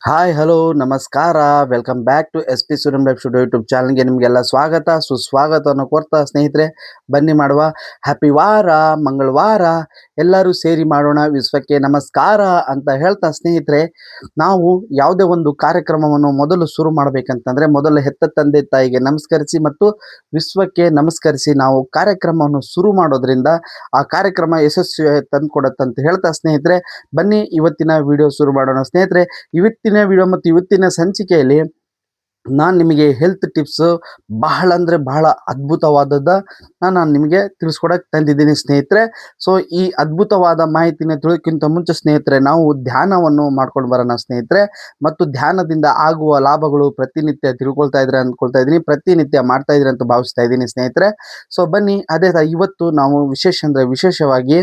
Hi hello ನಮಸ್ಕಾರ. Welcome back to S P Suram life studio YouTube ಚಾನಲ್ಗೆ ನಿಮಗೆಲ್ಲ ಸ್ವಾಗತ ಸುಸ್ವಾಗತವನ್ನು ಕೋರ್ತಾ ಸ್ನೇಹಿತರೆ, ಬನ್ನಿ ಮಾಡುವ ಹ್ಯಾಪಿ ವಾರ ಮಂಗಳವಾರ ಎಲ್ಲರೂ ಸೇರಿ ಮಾಡೋಣ ವಿಶ್ವಕ್ಕೆ ನಮಸ್ಕಾರ ಅಂತ ಹೇಳ್ತಾ ಸ್ನೇಹಿತರೆ, ನಾವು ಯಾವುದೇ ಒಂದು ಕಾರ್ಯಕ್ರಮವನ್ನು ಮೊದಲು ಶುರು ಮಾಡಬೇಕಂತಂದ್ರೆ ಮೊದಲು ಹೆತ್ತ ತಂದೆ ತಾಯಿಗೆ ನಮಸ್ಕರಿಸಿ ಮತ್ತು ವಿಶ್ವಕ್ಕೆ ನಮಸ್ಕರಿಸಿ ನಾವು ಕಾರ್ಯಕ್ರಮವನ್ನು ಶುರು ಮಾಡೋದ್ರಿಂದ ಆ ಕಾರ್ಯಕ್ರಮ ಯಶಸ್ವಿ ತಂದುಕೊಡತ್ತಂತ ಹೇಳ್ತಾ ಸ್ನೇಹಿತರೆ, ಬನ್ನಿ ಇವತ್ತಿನ ವಿಡಿಯೋ ಶುರು ಮಾಡೋಣ ಸ್ನೇಹಿತರೆ. ಇವತ್ತಿನ ವಿಡಿಯೋ ಮತ್ತು ಇವತ್ತಿನ ಸಂಚಿಕೆಯಲ್ಲಿ ನಾನು ನಿಮಗೆ ಹೆಲ್ತ್ ಟಿಪ್ಸ್ ಬಹಳ ಅಂದರೆ ಬಹಳ ಅದ್ಭುತವಾದದ್ದು ನಾನು ನಿಮಗೆ ತಿಳಿಸ್ಕೊಡಕ್ಕೆ ತಂದಿದ್ದೀನಿ ಸ್ನೇಹಿತರೆ. ಸೊ ಈ ಅದ್ಭುತವಾದ ಮಾಹಿತಿನ ತಿಳಿಯೋಕ್ಕಿಂತ ಮುಂಚೆ ಸ್ನೇಹಿತರೆ, ನಾವು ಧ್ಯಾನವನ್ನು ಮಾಡ್ಕೊಂಡು ಬರೋಣ ಸ್ನೇಹಿತರೆ. ಮತ್ತು ಧ್ಯಾನದಿಂದ ಆಗುವ ಲಾಭಗಳು ಪ್ರತಿನಿತ್ಯ ತಿಳ್ಕೊಳ್ತಾ ಇದ್ರೆ ಅಂದ್ಕೊಳ್ತಾ ಇದ್ದೀನಿ, ಪ್ರತಿನಿತ್ಯ ಮಾಡ್ತಾ ಇದ್ರೆ ಅಂತ ಭಾವಿಸ್ತಾ ಇದ್ದೀನಿ ಸ್ನೇಹಿತರೆ. ಸೊ ಬನ್ನಿ, ಅದೇ ಇವತ್ತು ನಾವು ವಿಶೇಷವಾಗಿ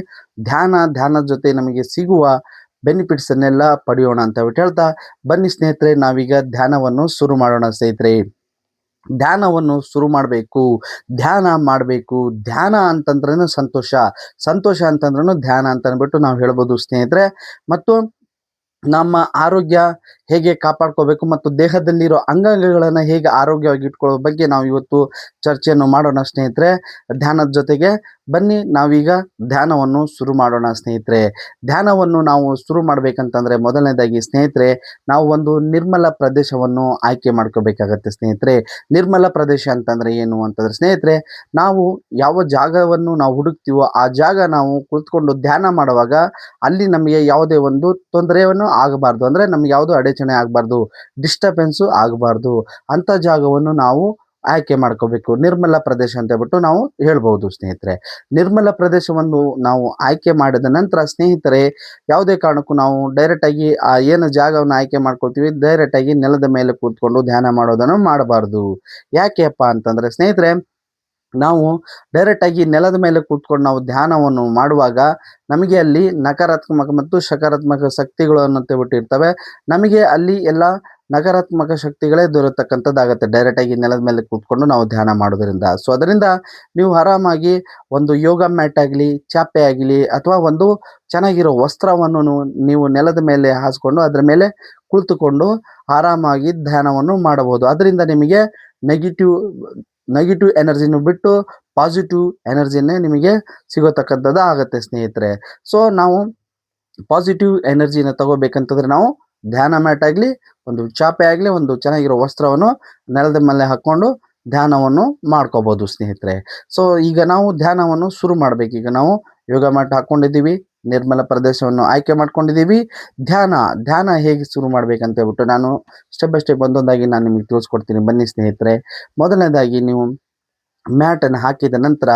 ಧ್ಯಾನದ ಜೊತೆ ನಮಗೆ ಸಿಗುವ ಬೆನಿಫಿಟ್ಸ್ ಅನ್ನೆಲ್ಲ ಪಡೆಯೋಣ ಅಂತ ಹೇಳ್ತಾ, ಬನ್ನಿ ಸ್ನೇಹಿತರೆ ನಾವೀಗ ಧ್ಯಾನವನ್ನು ಶುರು ಮಾಡೋಣ ಸ್ನೇಹಿತರೆ. ಧ್ಯಾನವನ್ನು ಶುರು ಮಾಡಬೇಕು, ಧ್ಯಾನ ಮಾಡಬೇಕು. ಧ್ಯಾನ ಅಂತಂದ್ರೂ ಸಂತೋಷ ಅಂತಂದ್ರೂ ಧ್ಯಾನ ಅಂತ ಅಂದ್ಬಿಟ್ಟು ನಾವು ಹೇಳ್ಬೋದು ಸ್ನೇಹಿತರೆ. ಮತ್ತು ನಮ್ಮ ಆರೋಗ್ಯ ಹೇಗೆ ಕಾಪಾಡ್ಕೋಬೇಕು ಮತ್ತು ದೇಹದಲ್ಲಿರೋ ಅಂಗಾಂಗಗಳನ್ನು ಹೇಗೆ ಆರೋಗ್ಯವಾಗಿ ಇಟ್ಕೊಳ್ಳೋ ಬಗ್ಗೆ ನಾವು ಇವತ್ತು ಚರ್ಚೆಯನ್ನು ಮಾಡೋಣ ಸ್ನೇಹಿತರೆ, ಧ್ಯಾನದ ಜೊತೆಗೆ. ಬನ್ನಿ ನಾವೀಗ ಧ್ಯಾನವನ್ನು ಶುರು ಮಾಡೋಣ ಸ್ನೇಹಿತರೆ. ಧ್ಯಾನವನ್ನು ನಾವು ಶುರು ಮಾಡಬೇಕಂತಂದ್ರೆ ಮೊದಲನೇದಾಗಿ ಸ್ನೇಹಿತರೆ, ನಾವು ಒಂದು ನಿರ್ಮಲ ಪ್ರದೇಶವನ್ನು ಆಯ್ಕೆ ಮಾಡ್ಕೋಬೇಕಾಗತ್ತೆ ಸ್ನೇಹಿತರೆ. ನಿರ್ಮಲ ಪ್ರದೇಶ ಅಂತಂದ್ರೆ ಏನು ಅಂತಂದ್ರೆ ಸ್ನೇಹಿತರೆ, ನಾವು ಯಾವ ಜಾಗವನ್ನು ನಾವು ಹುಡುಕ್ತೀವೋ ಆ ಜಾಗ ನಾವು ಕುಳಿತುಕೊಂಡು ಧ್ಯಾನ ಮಾಡುವಾಗ ಅಲ್ಲಿ ನಮಗೆ ಯಾವುದೇ ಒಂದು ತೊಂದರೆಯನ್ನು ಆಗಬಾರ್ದು, ಅಂದ್ರೆ ನಮ್ಗೆ ಯಾವುದು ಅಡಚಣೆ ಆಗಬಾರ್ದು, ಡಿಸ್ಟರ್ಬೆನ್ಸು ಆಗಬಾರ್ದು ಅಂತ ಜಾಗವನ್ನು ನಾವು ಆಯ್ಕೆ ಮಾಡ್ಕೋಬೇಕು. ನಿರ್ಮಲ ಪ್ರದೇಶ ಅಂತ ಹೇಳ್ಬಿಟ್ಟು ನಾವು ಹೇಳ್ಬಹುದು ಸ್ನೇಹಿತರೆ. ನಿರ್ಮಲ ಪ್ರದೇಶವನ್ನು ನಾವು ಆಯ್ಕೆ ಮಾಡಿದ ನಂತರ ಸ್ನೇಹಿತರೆ, ಯಾವುದೇ ಕಾರಣಕ್ಕೂ ನಾವು ಡೈರೆಕ್ಟ್ ಆಗಿ ಆ ಏನು ಜಾಗವನ್ನು ಆಯ್ಕೆ ಮಾಡ್ಕೊಳ್ತೀವಿ ಡೈರೆಕ್ಟ್ ಆಗಿ ನೆಲದ ಮೇಲೆ ಕೂತ್ಕೊಂಡು ಧ್ಯಾನ ಮಾಡೋದನ್ನು ಮಾಡಬಾರ್ದು. ಯಾಕೆಪ್ಪ ಅಂತಂದ್ರೆ ಸ್ನೇಹಿತರೆ, ನಾವು ಡೈರೆಕ್ಟ್ ಆಗಿ ನೆಲದ ಮೇಲೆ ಕೂತ್ಕೊಂಡು ನಾವು ಧ್ಯಾನವನ್ನು ಮಾಡುವಾಗ ನಮಗೆ ಅಲ್ಲಿ ನಕಾರಾತ್ಮಕ ಮತ್ತು ಸಕಾರಾತ್ಮಕ ಶಕ್ತಿಗಳು ಅನ್ನಂತೇಳ್ಬಿಟ್ಟಿರ್ತವೆ. ನಮಗೆ ಅಲ್ಲಿ ಎಲ್ಲ ನಕಾರಾತ್ಮಕ ಶಕ್ತಿಗಳೇ ದೊರೆತಕ್ಕಂಥದ್ದಾಗತ್ತೆ ಡೈರೆಕ್ಟ್ ಆಗಿ ನೆಲದ ಮೇಲೆ ಕೂತ್ಕೊಂಡು ನಾವು ಧ್ಯಾನ ಮಾಡೋದ್ರಿಂದ. ಸೊ ಅದರಿಂದ ನೀವು ಆರಾಮಾಗಿ ಒಂದು ಯೋಗ ಮ್ಯಾಟ್ ಆಗಲಿ, ಚಾಪೆ ಆಗಲಿ, ಅಥವಾ ಒಂದು ಚೆನ್ನಾಗಿರೋ ವಸ್ತ್ರವನ್ನು ನೀವು ನೆಲದ ಮೇಲೆ ಹಾಸ್ಕೊಂಡು ಅದರ ಮೇಲೆ ಕುಳಿತುಕೊಂಡು ಆರಾಮಾಗಿ ಧ್ಯಾನವನ್ನು ಮಾಡಬಹುದು. ಅದರಿಂದ ನಿಮಗೆ ನೆಗೆಟಿವ್ ಎನರ್ಜಿನೂ ಬಿಟ್ಟು ಪಾಸಿಟಿವ್ ಎನರ್ಜಿನೇ ನಿಮಗೆ ಸಿಗೋತಕ್ಕಂಥದ್ದು ಆಗತ್ತೆ ಸ್ನೇಹಿತರೆ. ಸೊ ನಾವು ಪಾಸಿಟಿವ್ ಎನರ್ಜಿನ ತಗೋಬೇಕಂತಂದ್ರೆ ನಾವು ಧ್ಯಾನ ಮ್ಯಾಟ್ ಆಗಲಿ, ಒಂದು ಚಾಪೆ ಆಗಲಿ, ಒಂದು ಚೆನ್ನಾಗಿರೋ ವಸ್ತ್ರವನ್ನು ನೆಲದ ಮೇಲೆ ಹಾಕ್ಕೊಂಡು ಧ್ಯಾನವನ್ನು ಮಾಡ್ಕೋಬಹುದು ಸ್ನೇಹಿತರೆ. ಸೊ ಈಗ ನಾವು ಧ್ಯಾನವನ್ನು ಶುರು ಮಾಡ್ಬೇಕು. ಈಗ ನಾವು ಯೋಗ ಮ್ಯಾಟ್ ಹಾಕ್ಕೊಂಡಿದ್ದೀವಿ, ನಿರ್ಮಲ ಪ್ರದೇಶವನ್ನು ಆಯ್ಕೆ ಮಾಡ್ಕೊಂಡಿದ್ದೀವಿ. ಧ್ಯಾನ ಹೇಗೆ ಶುರು ಮಾಡ್ಬೇಕಂತ ಹೇಳ್ಬಿಟ್ಟು ನಾನು ಸ್ಟೆಪ್ ಬೈ ಸ್ಟೆಪ್ ಒಂದೊಂದಾಗಿ ನಾನು ನಿಮಗೆ ತಿಳಿಸ್ಕೊಡ್ತೀನಿ, ಬನ್ನಿ ಸ್ನೇಹಿತರೆ. ಮೊದಲನೇದಾಗಿ ನೀವು ಮ್ಯಾಟನ್ನು ಹಾಕಿದ ನಂತರ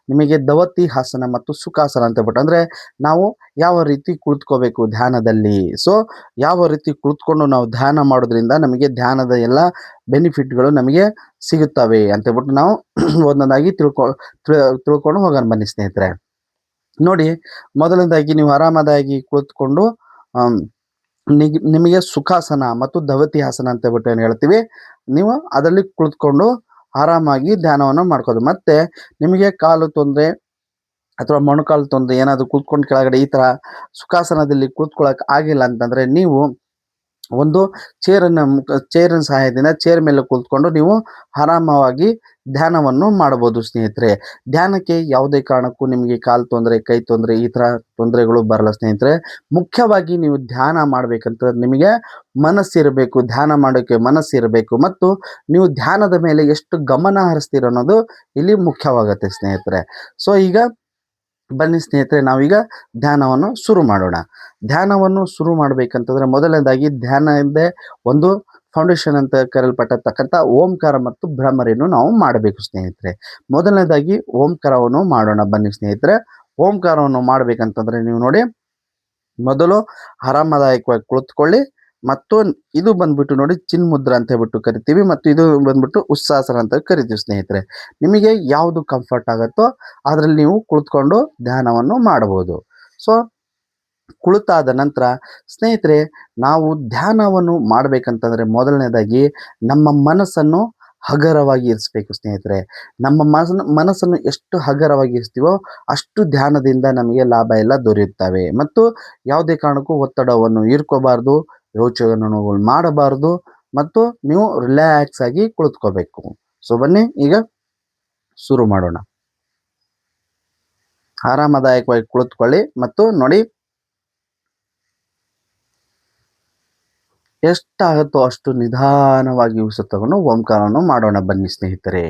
ನಿಮಗೆ ದವತಿ ಹಾಸನ ಮತ್ತು ಸುಖಾಸನ ಅಂತ ಹೇಳ್ಬಿಟ್ಟು, ಅಂದರೆ ನಾವು ಯಾವ ರೀತಿ ಕುಳಿತುಕೋಬೇಕು ಧ್ಯಾನದಲ್ಲಿ. ಸೊ ಯಾವ ರೀತಿ ಕುಳಿತುಕೊಂಡು ನಾವು ಧ್ಯಾನ ಮಾಡೋದ್ರಿಂದ ನಮಗೆ ಧ್ಯಾನದ ಎಲ್ಲ ಬೆನಿಫಿಟ್ಗಳು ನಮಗೆ ಸಿಗುತ್ತವೆ ಅಂತ ಹೇಳ್ಬಿಟ್ಟು ನಾವು ಒಂದೊಂದಾಗಿ ತಿಳ್ಕೊಂಡು ಹೋಗೋಣ ಬನ್ನಿ ಸ್ನೇಹಿತರೆ. ನೋಡಿ, ಮೊದಲನೇದಾಗಿ ನೀವು ಆರಾಮದಾಗಿ ಕುಳಿತುಕೊಂಡು ನಿಮಗೆ ಸುಖಾಸನ ಮತ್ತು ದವತಿ ಹಾಸನ ಅಂತ ಹೇಳ್ಬಿಟ್ಟು ಏನು ಹೇಳ್ತೀವಿ, ನೀವು ಅದರಲ್ಲಿ ಕುಳಿತುಕೊಂಡು ಆರಾಮಾಗಿ ಧ್ಯಾನವನ್ನು ಮಾಡ್ಕೋದು. ಮತ್ತೆ ನಿಮಗೆ ಕಾಲು ತೊಂದರೆ ಅಥವಾ ಮೊಣಕಾಲು ತೊಂದರೆ ಏನಾದರೂ ಕೂತ್ಕೊಂಡು ಕೆಳಗಡೆ ಈ ಥರ ಸುಖಾಸನದಲ್ಲಿ ಕೂತ್ಕೊಳ್ಳೋಕೆ ಆಗಿಲ್ಲ ಅಂತಂದರೆ ನೀವು ಒಂದು ಚೇರಿನ ಸಹಾಯದಿಂದ ಚೇರ್ ಮೇಲೆ ಕುಳಿತುಕೊಂಡು ನೀವು ಆರಾಮವಾಗಿ ಧ್ಯಾನವನ್ನು ಮಾಡಬಹುದು ಸ್ನೇಹಿತರೆ. ಧ್ಯಾನಕ್ಕೆ ಯಾವುದೇ ಕಾರಣಕ್ಕೂ ನಿಮಗೆ ಕಾಲು ತೊಂದರೆ, ಕೈ ತೊಂದರೆ ಈ ಥರ ತೊಂದರೆಗಳು ಬರಲ್ಲ ಸ್ನೇಹಿತರೆ. ಮುಖ್ಯವಾಗಿ ನೀವು ಧ್ಯಾನ ಮಾಡಬೇಕಂತ ನಿಮಗೆ ಮನಸ್ಸಿರಬೇಕು, ಧ್ಯಾನ ಮಾಡೋಕ್ಕೆ ಮನಸ್ಸಿರಬೇಕು, ಮತ್ತು ನೀವು ಧ್ಯಾನದ ಮೇಲೆ ಎಷ್ಟು ಗಮನ ಹರಿಸ್ತೀರ ಅನ್ನೋದು ಇಲ್ಲಿ ಮುಖ್ಯವಾಗುತ್ತೆ ಸ್ನೇಹಿತರೆ. ಸೊ ಈಗ ಬನ್ನಿ ಸ್ನೇಹಿತರೆ, ನಾವೀಗ ಧ್ಯಾನವನ್ನು ಶುರು ಮಾಡೋಣ. ಧ್ಯಾನವನ್ನು ಶುರು ಮಾಡಬೇಕಂತಂದ್ರೆ ಮೊದಲನೇದಾಗಿ ಧ್ಯಾನ ಎಂದೇ ಒಂದು ಫೌಂಡೇಶನ್ ಅಂತ ಕರೆಯಲ್ಪಟ್ಟತಕ್ಕಂಥ ಓಂಕಾರ ಮತ್ತು ಭ್ರಮರಿಯನ್ನು ನಾವು ಮಾಡಬೇಕು ಸ್ನೇಹಿತರೆ. ಮೊದಲನೇದಾಗಿ ಓಂಕಾರವನ್ನು ಮಾಡೋಣ ಬನ್ನಿ ಸ್ನೇಹಿತರೆ. ಓಂಕಾರವನ್ನು ಮಾಡಬೇಕಂತಂದ್ರೆ ನೀವು ನೋಡಿ, ಮೊದಲು ಆರಾಮದಾಯಕವಾಗಿ ಕುಳಿತುಕೊಳ್ಳಿ. ಮತ್ತು ಇದು ಬಂದ್ಬಿಟ್ಟು ನೋಡಿ ಚಿನ್ಮುದ್ರ ಅಂತ ಹೇಳ್ಬಿಟ್ಟು ಕರಿತೀವಿ, ಮತ್ತು ಇದು ಬಂದ್ಬಿಟ್ಟು ಉತ್ಸಾಸನ ಅಂತ ಕರಿತೀವಿ ಸ್ನೇಹಿತರೆ. ನಿಮಗೆ ಯಾವುದು ಕಂಫರ್ಟ್ ಆಗುತ್ತೋ ಅದರಲ್ಲಿ ನೀವು ಕುಳಿತುಕೊಂಡು ಧ್ಯಾನವನ್ನು ಮಾಡಬಹುದು. ಸೊ ಕುಳಿತಾದ ನಂತರ ಸ್ನೇಹಿತರೆ, ನಾವು ಧ್ಯಾನವನ್ನು ಮಾಡಬೇಕಂತಂದ್ರೆ ಮೊದಲನೇದಾಗಿ ನಮ್ಮ ಮನಸ್ಸನ್ನು ಹಗರವಾಗಿ ಇರಿಸ್ಬೇಕು ಸ್ನೇಹಿತರೆ. ನಮ್ಮ ಮನಸ್ಸನ್ನು ಎಷ್ಟು ಹಗರವಾಗಿ ಇರಿಸ್ತೀವೋ ಅಷ್ಟು ಧ್ಯಾನದಿಂದ ನಮಗೆ ಲಾಭ ಎಲ್ಲ ದೊರೆಯುತ್ತವೆ. ಮತ್ತು ಯಾವುದೇ ಕಾರಣಕ್ಕೂ ಒತ್ತಡವನ್ನು ಇರ್ಕೋಬಾರ್ದು, ಯೋಚನೆಗಳು ಮಾಡಬಾರದು ಮತ್ತು ನೀವು ರಿಲ್ಯಾಕ್ಸ್ ಆಗಿ ಕುಳಿತುಕೋಬೇಕು. ಸೊ ಬನ್ನಿ ಈಗ ಶುರು ಮಾಡೋಣ. ಆರಾಮದಾಯಕವಾಗಿ ಕುಳಿತುಕೊಳ್ಳಿ ಮತ್ತು ನೋಡಿ, ಎಷ್ಟಾಗುತ್ತೋ ಅಷ್ಟು ನಿಧಾನವಾಗಿ ಉಸಿರು ತಗೊಂಡು ಓಂಕಾರವನ್ನು ಮಾಡೋಣ. ಬನ್ನಿ ಸ್ನೇಹಿತರೆ.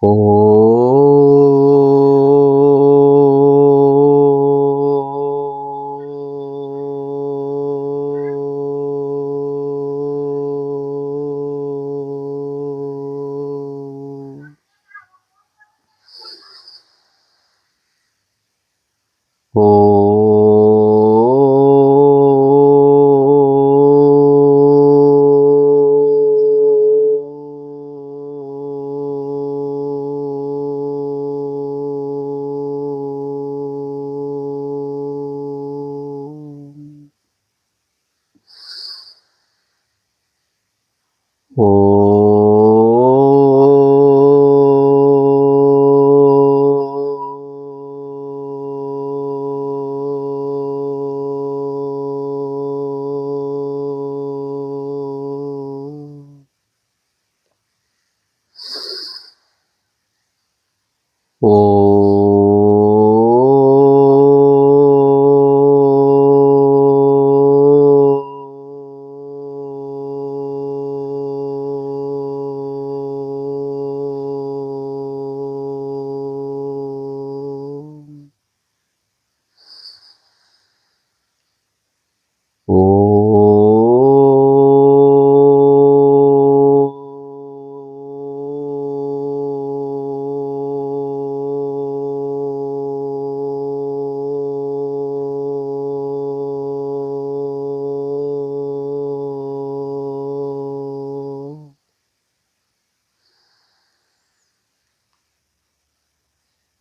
ಓ ಓ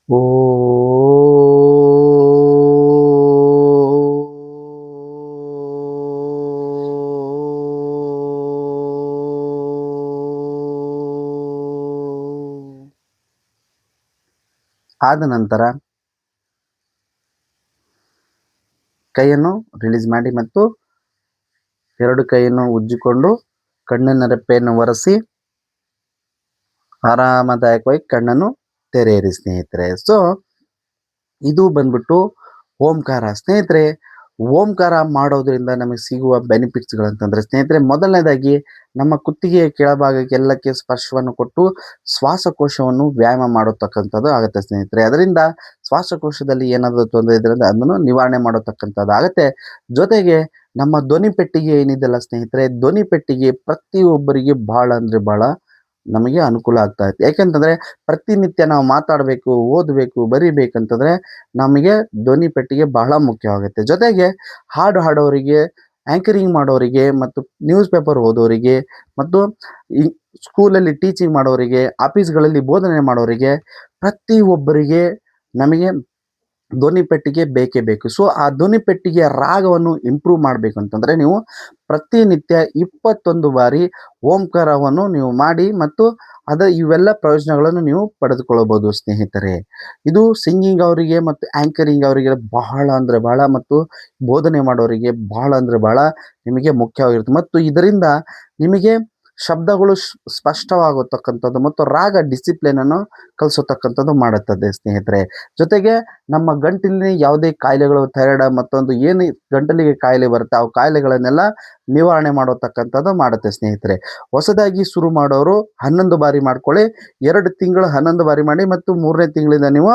ಓ ಆದ ನಂತರ ಕೈಯನ್ನು ರಿಲೀಸ್ ಮಾಡಿ ಮತ್ತು ಎರಡು ಕೈಯನ್ನು ಉಜ್ಜಿಕೊಂಡು ಕಣ್ಣಿನ ರೆಪ್ಪೆಯನ್ನು ಒರೆಸಿ ಆರಾಮದಾಯಕವಾಗಿ ಕಣ್ಣನ್ನು ತೆರೆಯಿರಿ ಸ್ನೇಹಿತರೆ. ಸೊ ಇದು ಬಂದ್ಬಿಟ್ಟು ಓಂಕಾರ. ಸ್ನೇಹಿತರೆ, ಓಂಕಾರ ಮಾಡೋದ್ರಿಂದ ನಮಗೆ ಸಿಗುವ ಬೆನಿಫಿಟ್ಸ್ಗಳಂತಂದ್ರೆ ಸ್ನೇಹಿತರೆ, ಮೊದಲನೇದಾಗಿ ನಮ್ಮ ಕುತ್ತಿಗೆಯ ಕೆಳಭಾಗಕ್ಕೆ ಎಲ್ಲಕ್ಕೆ ಸ್ಪರ್ಶವನ್ನು ಕೊಟ್ಟು ಶ್ವಾಸಕೋಶವನ್ನು ವ್ಯಾಯಾಮ ಮಾಡತಕ್ಕಂಥದ್ದು ಆಗುತ್ತೆ ಸ್ನೇಹಿತರೆ. ಅದರಿಂದ ಶ್ವಾಸಕೋಶದಲ್ಲಿ ಏನಾದರೂ ತೊಂದರೆ ಇದ್ರಿಂದ ಅದನ್ನು ನಿವಾರಣೆ ಮಾಡತಕ್ಕಂಥದ್ದು ಆಗುತ್ತೆ. ಜೊತೆಗೆ ನಮ್ಮ ಧ್ವನಿ ಪೆಟ್ಟಿಗೆ ಏನಿದೆಯಲ್ಲ ಸ್ನೇಹಿತರೆ, ಧ್ವನಿ ಪೆಟ್ಟಿಗೆ ಪ್ರತಿಯೊಬ್ಬರಿಗೆ ಬಹಳ ಅಂದರೆ ಬಹಳ ನಮಗೆ ಅನುಕೂಲ ಆಗ್ತಾ ಇತ್ತು. ಯಾಕೆಂತಂದ್ರೆ ಪ್ರತಿನಿತ್ಯ ನಾವು ಮಾತಾಡಬೇಕು, ಓದಬೇಕು, ಬರಿಬೇಕಂತಂದ್ರೆ ನಮಗೆ ಧ್ವನಿ ಪೆಟ್ಟಿಗೆ ಬಹಳ ಮುಖ್ಯವಾಗುತ್ತೆ. ಜೊತೆಗೆ ಹಾಡು ಹಾಡೋರಿಗೆ, ಆಂಕರಿಂಗ್ ಮಾಡೋರಿಗೆ ಮತ್ತು ನ್ಯೂಸ್ ಪೇಪರ್ ಓದೋರಿಗೆ ಮತ್ತು ಈ ಸ್ಕೂಲಲ್ಲಿ ಟೀಚಿಂಗ್ ಮಾಡೋರಿಗೆ, ಆಫೀಸ್ಗಳಲ್ಲಿ ಬೋಧನೆ ಮಾಡೋರಿಗೆ, ಪ್ರತಿಯೊಬ್ಬರಿಗೆ ನಮಗೆ ಧ್ವನಿ ಪೆಟ್ಟಿಗೆ ಬೇಕೇ ಬೇಕು. ಸೊ ಆ ಧ್ವನಿ ಪೆಟ್ಟಿಗೆಯ ರಾಗವನ್ನು ಇಂಪ್ರೂವ್ ಮಾಡಬೇಕು ಅಂತಂದರೆ ನೀವು ಪ್ರತಿನಿತ್ಯ 21 ಬಾರಿ ಓಂಕಾರವನ್ನು ನೀವು ಮಾಡಿ ಮತ್ತು ಇವೆಲ್ಲ ಪ್ರಯೋಜನಗಳನ್ನು ನೀವು ಪಡೆದುಕೊಳ್ಳಬಹುದು ಸ್ನೇಹಿತರೆ. ಇದು ಸಿಂಗಿಂಗ್ ಅವರಿಗೆ ಮತ್ತು ಆಂಕರಿಂಗ್ ಅವರಿಗೆ ಬಹಳ ಅಂದರೆ ಬಹಳ ಮತ್ತು ಬೋಧನೆ ಮಾಡೋರಿಗೆ ಬಹಳ ಅಂದರೆ ಬಹಳ ನಿಮಗೆ ಮುಖ್ಯವಾಗಿರುತ್ತೆ. ಮತ್ತು ಇದರಿಂದ ನಿಮಗೆ ಶಬ್ದಗಳು ಸ್ಪಷ್ಟವಾಗತಕ್ಕಂಥದ್ದು ಮತ್ತು ರಾಗ ಡಿಸಿಪ್ಲಿನನ್ನು ಕಲಿಸತಕ್ಕಂಥದ್ದು ಮಾಡುತ್ತದೆ ಸ್ನೇಹಿತರೆ. ಜೊತೆಗೆ ನಮ್ಮ ಗಂಟಲಿನ ಯಾವುದೇ ಕಾಯಿಲೆಗಳು, ಥೈರಾಯ್ಡ್ ಮತ್ತೊಂದು ಏನು ಗಂಟಲಿಗೆ ಕಾಯಿಲೆ ಬರುತ್ತೆ, ಆ ಕಾಯಿಲೆಗಳನ್ನೆಲ್ಲ ನಿವಾರಣೆ ಮಾಡತಕ್ಕಂಥದ್ದು ಮಾಡುತ್ತೆ ಸ್ನೇಹಿತರೆ. ಹೊಸದಾಗಿ ಶುರು ಮಾಡೋರು 11 ಬಾರಿ ಮಾಡ್ಕೊಳ್ಳಿ, 2 ತಿಂಗಳು 11 ಬಾರಿ ಮಾಡಿ ಮತ್ತು 3ನೇ ತಿಂಗಳಿಂದ ನೀವು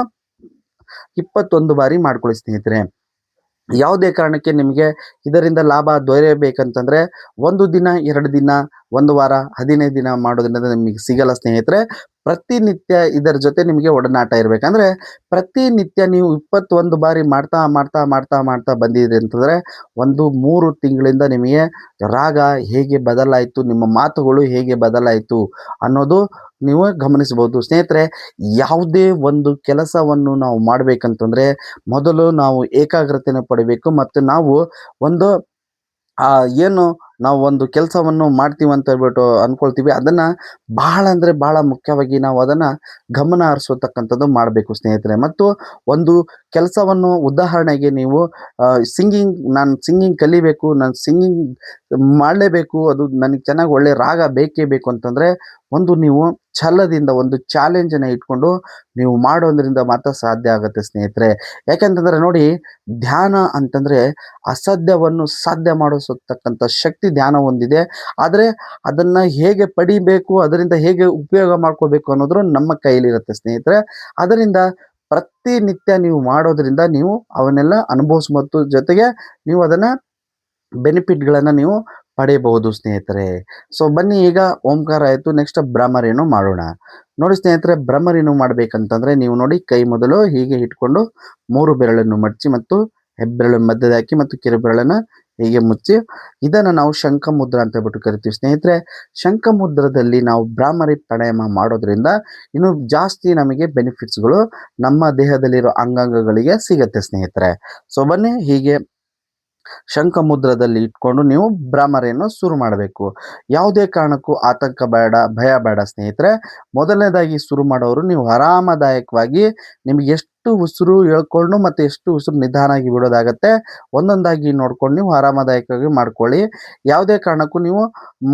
21 ಬಾರಿ ಮಾಡ್ಕೊಳ್ಳಿ ಸ್ನೇಹಿತರೆ. ಯಾವುದೇ ಕಾರಣಕ್ಕೆ ನಿಮಗೆ ಇದರಿಂದ ಲಾಭ ದೊರೆಯಬೇಕಂತಂದ್ರೆ 1 ದಿನ, 2 ದಿನ, 1 ವಾರ, 15 ದಿನ ಮಾಡೋದ್ರಿಂದ ನಿಮಗೆ ಸಿಗಲ್ಲ ಸ್ನೇಹಿತರೆ. ಪ್ರತಿನಿತ್ಯ ಇದರ ಜೊತೆ ನಿಮಗೆ ಒಡನಾಟ ಇರಬೇಕಂದ್ರೆ ಪ್ರತಿನಿತ್ಯ ನೀವು 21 ಬಾರಿ ಮಾಡ್ತಾ ಮಾಡ್ತಾ ಮಾಡ್ತಾ ಮಾಡ್ತಾ ಬಂದಿದ್ರಿ ಅಂತಂದರೆ 3 ತಿಂಗಳಿಂದ ನಿಮಗೆ ರಾಗ ಹೇಗೆ ಬದಲಾಯಿತು, ನಿಮ್ಮ ಮಾತುಗಳು ಹೇಗೆ ಬದಲಾಯಿತು ಅನ್ನೋದು ನೀವು ಗಮನಿಸಬಹುದು ಸ್ನೇಹಿತರೆ. ಯಾವುದೇ ಒಂದು ಕೆಲಸವನ್ನು ನಾವು ಮಾಡಬೇಕಂತಂದ್ರೆ ಮೊದಲು ನಾವು ಏಕಾಗ್ರತೆಯನ್ನು ಪಡಿಬೇಕು ಮತ್ತು ನಾವು ಒಂದು ಏನು ನಾವು ಒಂದು ಕೆಲಸವನ್ನು ಮಾಡ್ತೀವಿ ಅಂತ ಹೇಳ್ಬಿಟ್ಟು ಅಂದ್ಕೊಳ್ತೀವಿ. ಅದನ್ನು ಬಹಳ ಅಂದರೆ ಬಹಳ ಮುಖ್ಯವಾಗಿ ನಾವು ಅದನ್ನು ಗಮನ ಹರಿಸತಕ್ಕಂಥದ್ದು ಮಾಡಬೇಕು ಸ್ನೇಹಿತರೆ. ಮತ್ತು ಒಂದು ಕೆಲಸವನ್ನು ಉದಾಹರಣೆಗೆ ನೀವು ನಾನು ಸಿಂಗಿಂಗ್ ಕಲಿಬೇಕು, ನಾನು ಸಿಂಗಿಂಗ್ ಮಾಡಲೇಬೇಕು, ಅದು ನನಗೆ ಚೆನ್ನಾಗಿ ಒಳ್ಳೆ ರಾಗ ಬೇಕೇ ಬೇಕು ಅಂತಂದರೆ ನೀವು ಛಲದಿಂದ ಒಂದು ಚಾಲೆಂಜನ್ನು ಇಟ್ಕೊಂಡು ನೀವು ಮಾಡೋದ್ರಿಂದ ಮಾತ್ರ ಸಾಧ್ಯ ಆಗುತ್ತೆ ಸ್ನೇಹಿತರೆ. ಯಾಕೆಂತಂದರೆ ನೋಡಿ, ಧ್ಯಾನ ಅಂತಂದರೆ ಅಸಾಧ್ಯವನ್ನು ಸಾಧ್ಯ ಮಾಡಿಸತಕ್ಕಂಥ ಶಕ್ತಿ ಧ್ಯಾನ ಹೊಂದಿದೆ. ಆದರೆ ಅದನ್ನು ಹೇಗೆ ಪಡಿಬೇಕು, ಅದರಿಂದ ಹೇಗೆ ಉಪಯೋಗ ಮಾಡ್ಕೋಬೇಕು ಅನ್ನೋದು ನಮ್ಮ ಕೈಲಿರುತ್ತೆ ಸ್ನೇಹಿತರೆ. ಅದರಿಂದ ಪ್ರತಿನಿತ್ಯ ನೀವು ಮಾಡೋದ್ರಿಂದ ನೀವು ಅವನ್ನೆಲ್ಲ ಮತ್ತು ಜೊತೆಗೆ ನೀವು ಅದನ್ನು ಬೆನಿಫಿಟ್ಗಳನ್ನು ನೀವು ಪಡೆಯಬಹುದು ಸ್ನೇಹಿತರೆ. ಸೊ ಬನ್ನಿ, ಈಗ ಓಂಕಾರ ಆಯಿತು, ನೆಕ್ಸ್ಟ್ ಭ್ರಮರಿಯನ್ನು ಮಾಡೋಣ. ನೋಡಿ ಸ್ನೇಹಿತರೆ, ಭ್ರಮರಿಯನ್ನು ಮಾಡಬೇಕಂತಂದರೆ ನೀವು ನೋಡಿ, ಕೈ ಮೊದಲು ಹೀಗೆ ಇಟ್ಕೊಂಡು 3 ಬೆರಳನ್ನು ಮಡಚಿ ಮತ್ತು ಹೆಬ್ಬೆರಳನ್ನು ಮಧ್ಯದ ಹಾಕಿ ಮತ್ತು ಕಿರುಬೆರಳನ್ನು ಹೀಗೆ ಮುಚ್ಚಿ, ಇದನ್ನು ನಾವು ಶಂಖ ಮುದ್ರ ಅಂತ ಹೇಳ್ಬಿಟ್ಟು ಕರಿತೀವಿ ಸ್ನೇಹಿತರೆ. ಶಂಖ ಮುದ್ರದಲ್ಲಿ ನಾವು ಭ್ರಾಮರಿ ಪ್ರಾಣಾಯಾಮ ಮಾಡೋದ್ರಿಂದ ಇನ್ನು ಜಾಸ್ತಿ ನಮಗೆ ಬೆನಿಫಿಟ್ಸ್ಗಳು ನಮ್ಮ ದೇಹದಲ್ಲಿರೋ ಅಂಗಾಂಗಗಳಿಗೆ ಸಿಗತ್ತೆ ಸ್ನೇಹಿತರೆ. ಸೊ ಬನ್ನಿ, ಹೀಗೆ ಶಂಖ ಮುದ್ರದಲ್ಲಿ ಇಟ್ಕೊಂಡು ನೀವು ಭ್ರಾಮರಿಯನ್ನು ಶುರು ಮಾಡಬೇಕು. ಯಾವುದೇ ಕಾರಣಕ್ಕೂ ಆತಂಕ ಬೇಡ, ಭಯ ಬೇಡ ಸ್ನೇಹಿತರೆ. ಮೊದಲನೇದಾಗಿ ಶುರು ಮಾಡೋರು ನೀವು ಆರಾಮದಾಯಕವಾಗಿ ನಿಮಗೆ ಎಷ್ಟು ಉಸಿರು ಎಳ್ಕೊಂಡು ಮತ್ತು ಎಷ್ಟು ಉಸಿರು ನಿಧಾನಾಗಿ ಬಿಡೋದಾಗತ್ತೆ ಒಂದೊಂದಾಗಿ ನೋಡ್ಕೊಂಡು ನೀವು ಆರಾಮದಾಯಕವಾಗಿ ಮಾಡ್ಕೊಳ್ಳಿ. ಯಾವುದೇ ಕಾರಣಕ್ಕೂ ನೀವು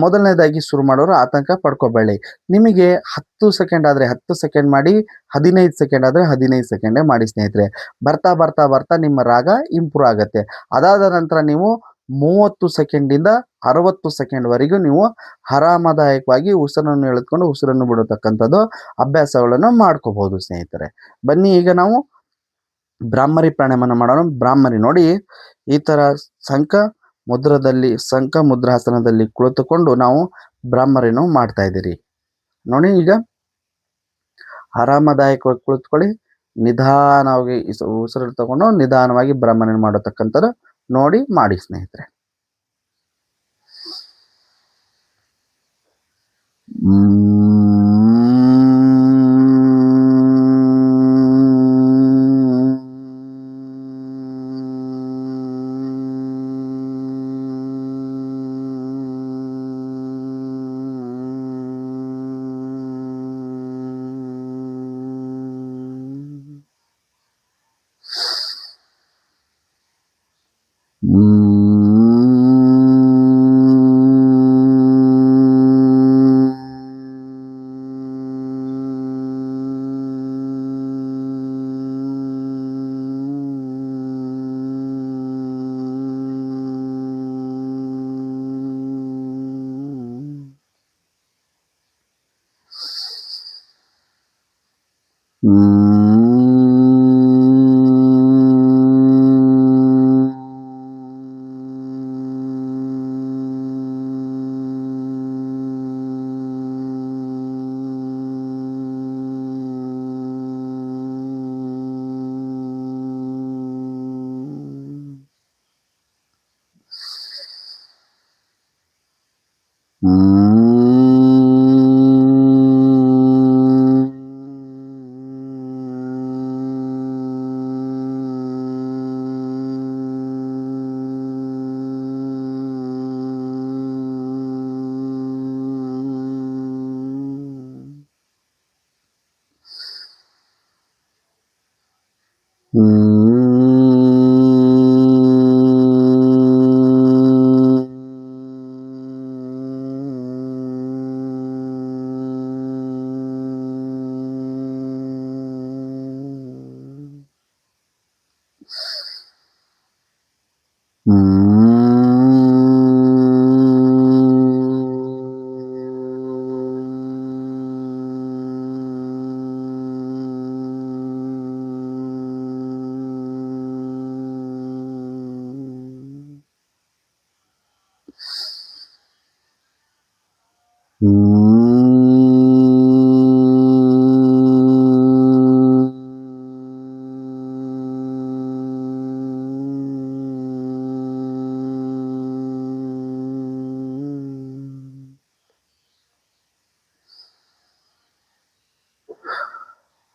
ಮೊದಲನೇದಾಗಿ ಶುರು ಮಾಡೋರು ಆತಂಕ ಪಡ್ಕೋಬೇಡಿ. ನಿಮಗೆ 10 ಸೆಕೆಂಡ್ ಆದರೆ 10 ಸೆಕೆಂಡ್ ಮಾಡಿ, 15 ಸೆಕೆಂಡ್ ಆದರೆ 15 ಸೆಕೆಂಡೇ ಮಾಡಿ ಸ್ನೇಹಿತರೆ. ಬರ್ತಾ ಬರ್ತಾ ಬರ್ತಾ ನಿಮ್ಮ ರಾಗ ಇಂಪ್ರೂವ್ ಆಗುತ್ತೆ. ಅದಾದ ನಂತರ ನೀವು 30 ಸೆಕೆಂಡಿಂದ 60 ಸೆಕೆಂಡ್ವರೆಗೂ ನೀವು ಆರಾಮದಾಯಕವಾಗಿ ಉಸಿರನ್ನು ಎಳೆದುಕೊಂಡು ಉಸಿರನ್ನು ಬಿಡತಕ್ಕಂಥದ್ದು ಅಭ್ಯಾಸಗಳನ್ನು ಮಾಡ್ಕೋಬಹುದು ಸ್ನೇಹಿತರೆ. ಬನ್ನಿ, ಈಗ ನಾವು ಭ್ರಾಮರಿ ಪ್ರಾಣಾಯಾಮನ ಮಾಡೋಣ. ಭ್ರಾಮರಿ ನೋಡಿ, ಈ ಥರ ಶಂಖ ಮುದ್ರಾಸನದಲ್ಲಿ ಕುಳಿತುಕೊಂಡು ನಾವು ಭ್ರಾಮರಿಯನ್ನು ಮಾಡ್ತಾ ಇದ್ದೀರಿ ನೋಡಿ. ಈಗ ಆರಾಮದಾಯಕವಾಗಿ ಕುಳಿತುಕೊಳ್ಳಿ, ನಿಧಾನವಾಗಿ ಉಸಿರು ತಗೊಂಡು ನಿಧಾನವಾಗಿ ಭ್ರಾಮರಿಯನ್ನು ಮಾಡತಕ್ಕಂಥದ್ದು ನೋಡಿ ಮಾಡಿ ಸ್ನೇಹಿತರೆ.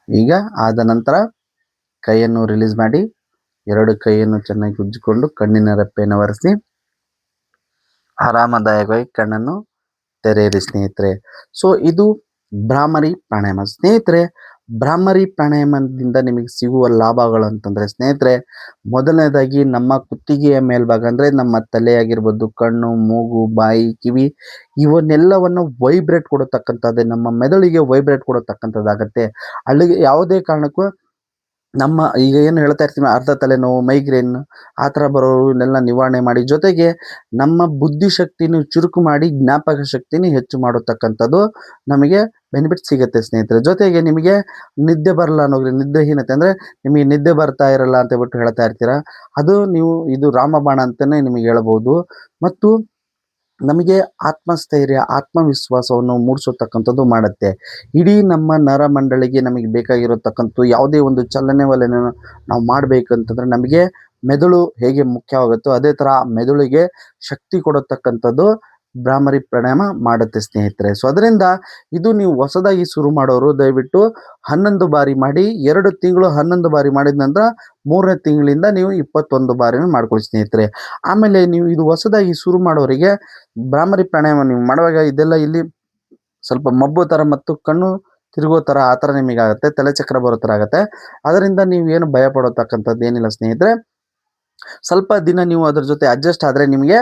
ಈಗ ಆದ ನಂತರ ಕೈಯನ್ನು ರಿಲೀಸ್ ಮಾಡಿ, 2 ಕೈಯನ್ನು ಚೆನ್ನಾಗಿ ಉಜ್ಜಿಕೊಂಡು ಕಣ್ಣಿನ ರೆಪ್ಪೆಯನ್ನು ಒರೆಸಿ ಆರಾಮದಾಯಕವಾಗಿ ಕಣ್ಣನ್ನು ತೆರೆಯಿರಿ ಸ್ನೇಹಿತರೆ. ಸೊ ಇದು ಭ್ರಾಮರಿ ಪ್ರಾಣಾಯಾಮ. ಸ್ನೇಹಿತರೆ, ಭ್ರಾಮರಿ ಪ್ರಾಣಾಯಾಮದಿಂದ ನಿಮಗೆ ಸಿಗುವ ಲಾಭಗಳು ಅಂತಂದ್ರೆ ಸ್ನೇಹಿತರೆ, ಮೊದಲನೇದಾಗಿ ನಮ್ಮ ಕುತ್ತಿಗೆಯ ಮೇಲ್ಭಾಗ ಅಂದ್ರೆ ನಮ್ಮ ತಲೆ ಆಗಿರ್ಬೋದು, ಕಣ್ಣು, ಮೂಗು, ಬಾಯಿ, ಕಿವಿ ಇವನ್ನೆಲ್ಲವನ್ನು ವೈಬ್ರೇಟ್ ಕೊಡತಕ್ಕಂಥದ್ದು, ನಮ್ಮ ಮೆದುಳಿಗೆ ವೈಬ್ರೇಟ್ ಕೊಡತಕ್ಕಂಥದ್ದಾಗತ್ತೆ. ಅಲ್ಲಿಗೆ ಯಾವುದೇ ಕಾರಣಕ್ಕೂ ನಮ್ಮ ಈಗ ಏನು ಹೇಳ್ತಾ ಇರ್ತೀವಿ ಅರ್ಧ ತಲೆನೋವು, ಮೈಗ್ರೇನ್ ಆ ಥರ ಬರೋವನ್ನೆಲ್ಲ ನಿವಾರಣೆ ಮಾಡಿ, ಜೊತೆಗೆ ನಮ್ಮ ಬುದ್ಧಿಶಕ್ತಿನೂ ಚುರುಕು ಮಾಡಿ ಜ್ಞಾಪಕ ಶಕ್ತಿನೂ ಹೆಚ್ಚು ಮಾಡತಕ್ಕಂಥದ್ದು ನಮಗೆ ಬೆನಿಫಿಟ್ ಸಿಗುತ್ತೆ ಸ್ನೇಹಿತರೆ. ಜೊತೆಗೆ ನಿಮಗೆ ನಿದ್ದೆ ಬರಲ್ಲ ಅನ್ನೋಗ್ರಿ, ನಿದ್ದೆಹೀನತೆ ಅಂದರೆ ನಿಮಗೆ ನಿದ್ದೆ ಬರ್ತಾ ಇರಲ್ಲ ಅಂತ ಬಿಟ್ಟು ಹೇಳ್ತಾ ಇರ್ತೀರ, ಅದು ನೀವು ಇದು ರಾಮಬಾಣ ಅಂತಲೇ ನಿಮಗೆ ಹೇಳ್ಬೋದು. ಮತ್ತು ನಮಗೆ ಆತ್ಮಸ್ಥೈರ್ಯ, ಆತ್ಮವಿಶ್ವಾಸವನ್ನು ಮೂಡಿಸತಕ್ಕಂಥದ್ದು ಮಾಡುತ್ತೆ. ಇಡೀ ನಮ್ಮ ನರಮಂಡಲಿಗೆ ನಮಗೆ ಬೇಕಾಗಿರತಕ್ಕಂಥ ಯಾವುದೇ ಒಂದು ಚಲನೆ ವಲನೆ ನಾವು ಮಾಡಬೇಕಂತಂದ್ರೆ ನಮಗೆ ಮೆದುಳು ಹೇಗೆ ಮುಖ್ಯವಾಗುತ್ತೋ ಅದೇ ಥರ ಮೆದುಳಿಗೆ ಶಕ್ತಿ ಕೊಡತಕ್ಕಂಥದ್ದು ಭ್ರಾಮರಿ ಪ್ರಾಣಾಯಾಮ ಮಾಡುತ್ತೆ ಸ್ನೇಹಿತರೆ. ಸೊ ಅದರಿಂದ ಇದು ನೀವು ಹೊಸದಾಗಿ ಶುರು ಮಾಡೋರು ದಯವಿಟ್ಟು 11 ಬಾರಿ ಮಾಡಿ, 2 ತಿಂಗಳು 11 ಬಾರಿ ಮಾಡಿದ ನಂತರ 3ನೇ ತಿಂಗಳಿಂದ ನೀವು 21 ಬಾರಿನ ಮಾಡ್ಕೊಳ್ಳಿ ಸ್ನೇಹಿತರೆ. ಆಮೇಲೆ ನೀವು ಇದು ಹೊಸದಾಗಿ ಶುರು ಮಾಡೋರಿಗೆ ಭ್ರಾಮರಿ ಪ್ರಾಣಾಯಾಮ ನೀವು ಮಾಡುವಾಗ ಇದೆಲ್ಲ ಇಲ್ಲಿ ಸ್ವಲ್ಪ ಮಬ್ಬು ಥರ ಮತ್ತು ಕಣ್ಣು ತಿರುಗೋ ಥರ ಆ ಥರ ನಿಮಗಾಗುತ್ತೆ, ತಲೆ ಚಕ್ರ ಬರೋ ಥರ ಆಗುತ್ತೆ. ಅದರಿಂದ ನೀವು ಏನು ಭಯ ಪಡೋತಕ್ಕಂಥದ್ದು ಏನಿಲ್ಲ ಸ್ನೇಹಿತರೆ. ಸ್ವಲ್ಪ ದಿನ ನೀವು ಅದ್ರ ಜೊತೆ ಅಡ್ಜಸ್ಟ್ ಆದರೆ ನಿಮಗೆ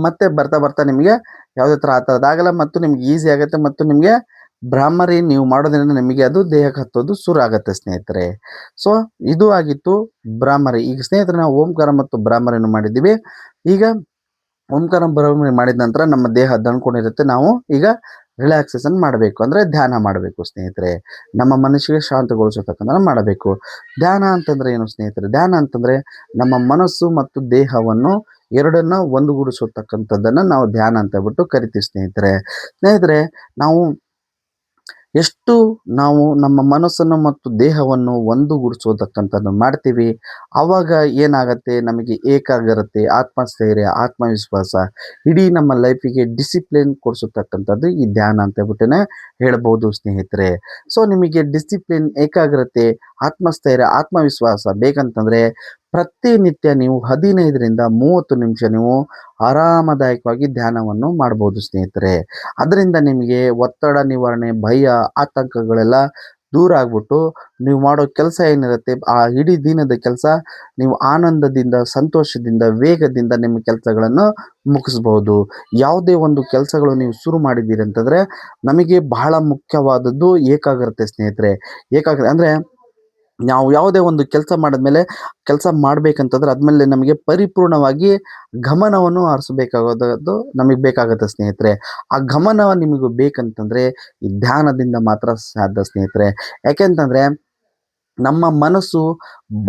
ಮತ್ತೆ ಬರ್ತಾ ಬರ್ತಾ ನಿಮಗೆ ಯಾವುದೇ ಥರ ಆ ಥರದ್ದಾಗಲ್ಲ ಮತ್ತು ನಿಮ್ಗೆ ಈಸಿ ಆಗುತ್ತೆ. ಮತ್ತು ನಿಮಗೆ ಭ್ರಾಮರಿ ನೀವು ಮಾಡೋದ್ರಿಂದ ನಿಮಗೆ ಅದು ದೇಹಕ್ಕೆ ಹತ್ತೋದು ಶುರು ಆಗುತ್ತೆ ಸ್ನೇಹಿತರೆ. ಸೊ ಇದು ಆಗಿತ್ತು ಭ್ರಾಮರಿ. ಈಗ ಸ್ನೇಹಿತರೆ ನಾವು ಓಂಕಾರ ಮತ್ತು ಭ್ರಾಮರಿಯನ್ನು ಮಾಡಿದ್ದೀವಿ. ಈಗ ಓಂಕಾರ ಭ್ರಾಮರಿ ಮಾಡಿದ ನಂತರ ನಮ್ಮ ದೇಹ ದಣ್ಕೊಂಡಿರುತ್ತೆ. ನಾವು ಈಗ ರಿಲ್ಯಾಕ್ಸೇಷನ್ ಮಾಡಬೇಕು, ಅಂದರೆ ಧ್ಯಾನ ಮಾಡಬೇಕು ಸ್ನೇಹಿತರೆ. ನಮ್ಮ ಮನಸ್ಸಿಗೆ ಶಾಂತಗೊಳಿಸತಕ್ಕಂಥ ಮಾಡಬೇಕು. ಧ್ಯಾನ ಅಂತಂದರೆ ಏನು ಸ್ನೇಹಿತರೆ? ಧ್ಯಾನ ಅಂತಂದರೆ ನಮ್ಮ ಮನಸ್ಸು ಮತ್ತು ದೇಹವನ್ನು ಎರಡನ್ನ ಒಂದುಗೂಡಿಸತಕ್ಕಂಥದ್ದನ್ನು ನಾವು ಧ್ಯಾನ ಅಂತ ಬಿಟ್ಟು ಕರಿತೀವಿ ಸ್ನೇಹಿತರೆ. ಸ್ನೇಹಿತರೆ, ಎಷ್ಟು ನಾವು ನಮ್ಮ ಮನಸ್ಸನ್ನು ಮತ್ತು ದೇಹವನ್ನು ಒಂದುಗೂಡಿಸೋತಕ್ಕಂಥದ್ದು ಮಾಡ್ತೀವಿ, ಆವಾಗ ಏನಾಗತ್ತೆ, ನಮಗೆ ಏಕಾಗ್ರತೆ, ಆತ್ಮಸ್ಥೈರ್ಯ, ಆತ್ಮವಿಶ್ವಾಸ, ಇಡೀ ನಮ್ಮ ಲೈಫಿಗೆ ಡಿಸಿಪ್ಲಿನ್ ಕೊಡಿಸತಕ್ಕಂಥದ್ದು ಈ ಧ್ಯಾನ ಅಂತ ಹೇಳ್ಬಿಟ್ಟೇ ಹೇಳ್ಬೋದು ಸ್ನೇಹಿತರೆ. ಸೊ ನಿಮಗೆ ಡಿಸಿಪ್ಲಿನ್, ಏಕಾಗ್ರತೆ, ಆತ್ಮಸ್ಥೈರ್ಯ, ಆತ್ಮವಿಶ್ವಾಸ ಬೇಕಂತಂದರೆ ಪ್ರತಿನಿತ್ಯ ನೀವು 15ರಿಂದ 30 ನಿಮಿಷ ನೀವು ಆರಾಮದಾಯಕವಾಗಿ ಧ್ಯಾನವನ್ನು ಮಾಡ್ಬೋದು ಸ್ನೇಹಿತರೆ. ಅದರಿಂದ ನಿಮಗೆ ಒತ್ತಡ ನಿವಾರಣೆ, ಭಯ, ಆತಂಕಗಳೆಲ್ಲ ದೂರ ಆಗ್ಬಿಟ್ಟು ನೀವು ಮಾಡೋ ಕೆಲಸ ಏನಿರುತ್ತೆ ಆ ಇಡೀ ದಿನದ ಕೆಲಸ ನೀವು ಆನಂದದಿಂದ, ಸಂತೋಷದಿಂದ, ವೇಗದಿಂದ ನಿಮ್ಮ ಕೆಲಸಗಳನ್ನು ಮುಗಿಸ್ಬೋದು. ಯಾವುದೇ ಒಂದು ಕೆಲಸಗಳು ನೀವು ಶುರು ಮಾಡಿದ್ದೀರಿ ಅಂತಂದರೆ ನಮಗೆ ಬಹಳ ಮುಖ್ಯವಾದದ್ದು ಏಕಾಗ್ರತೆ ಸ್ನೇಹಿತರೆ. ಏಕಾಗ್ರತೆ ಅಂದರೆ ನಾವು ಯಾವುದೇ ಒಂದು ಕೆಲಸ ಮಾಡಿದ್ಮೇಲೆ ಕೆಲಸ ಮಾಡಬೇಕಂತಂದ್ರೆ ಅದ್ಮೇಲೆ ನಮಗೆ ಪರಿಪೂರ್ಣವಾಗಿ ಗಮನವನ್ನು ಹರಿಸಬೇಕಾಗೋದು ನಮಗೆ ಬೇಕಾಗುತ್ತೆ ಸ್ನೇಹಿತರೆ. ಆ ಗಮನ ನಿಮಗೆ ಬೇಕಂತಂದರೆ ಈ ಧ್ಯಾನದಿಂದ ಮಾತ್ರ ಸಾಧ್ಯ ಸ್ನೇಹಿತರೆ. ಯಾಕೆಂತಂದರೆ ನಮ್ಮ ಮನಸ್ಸು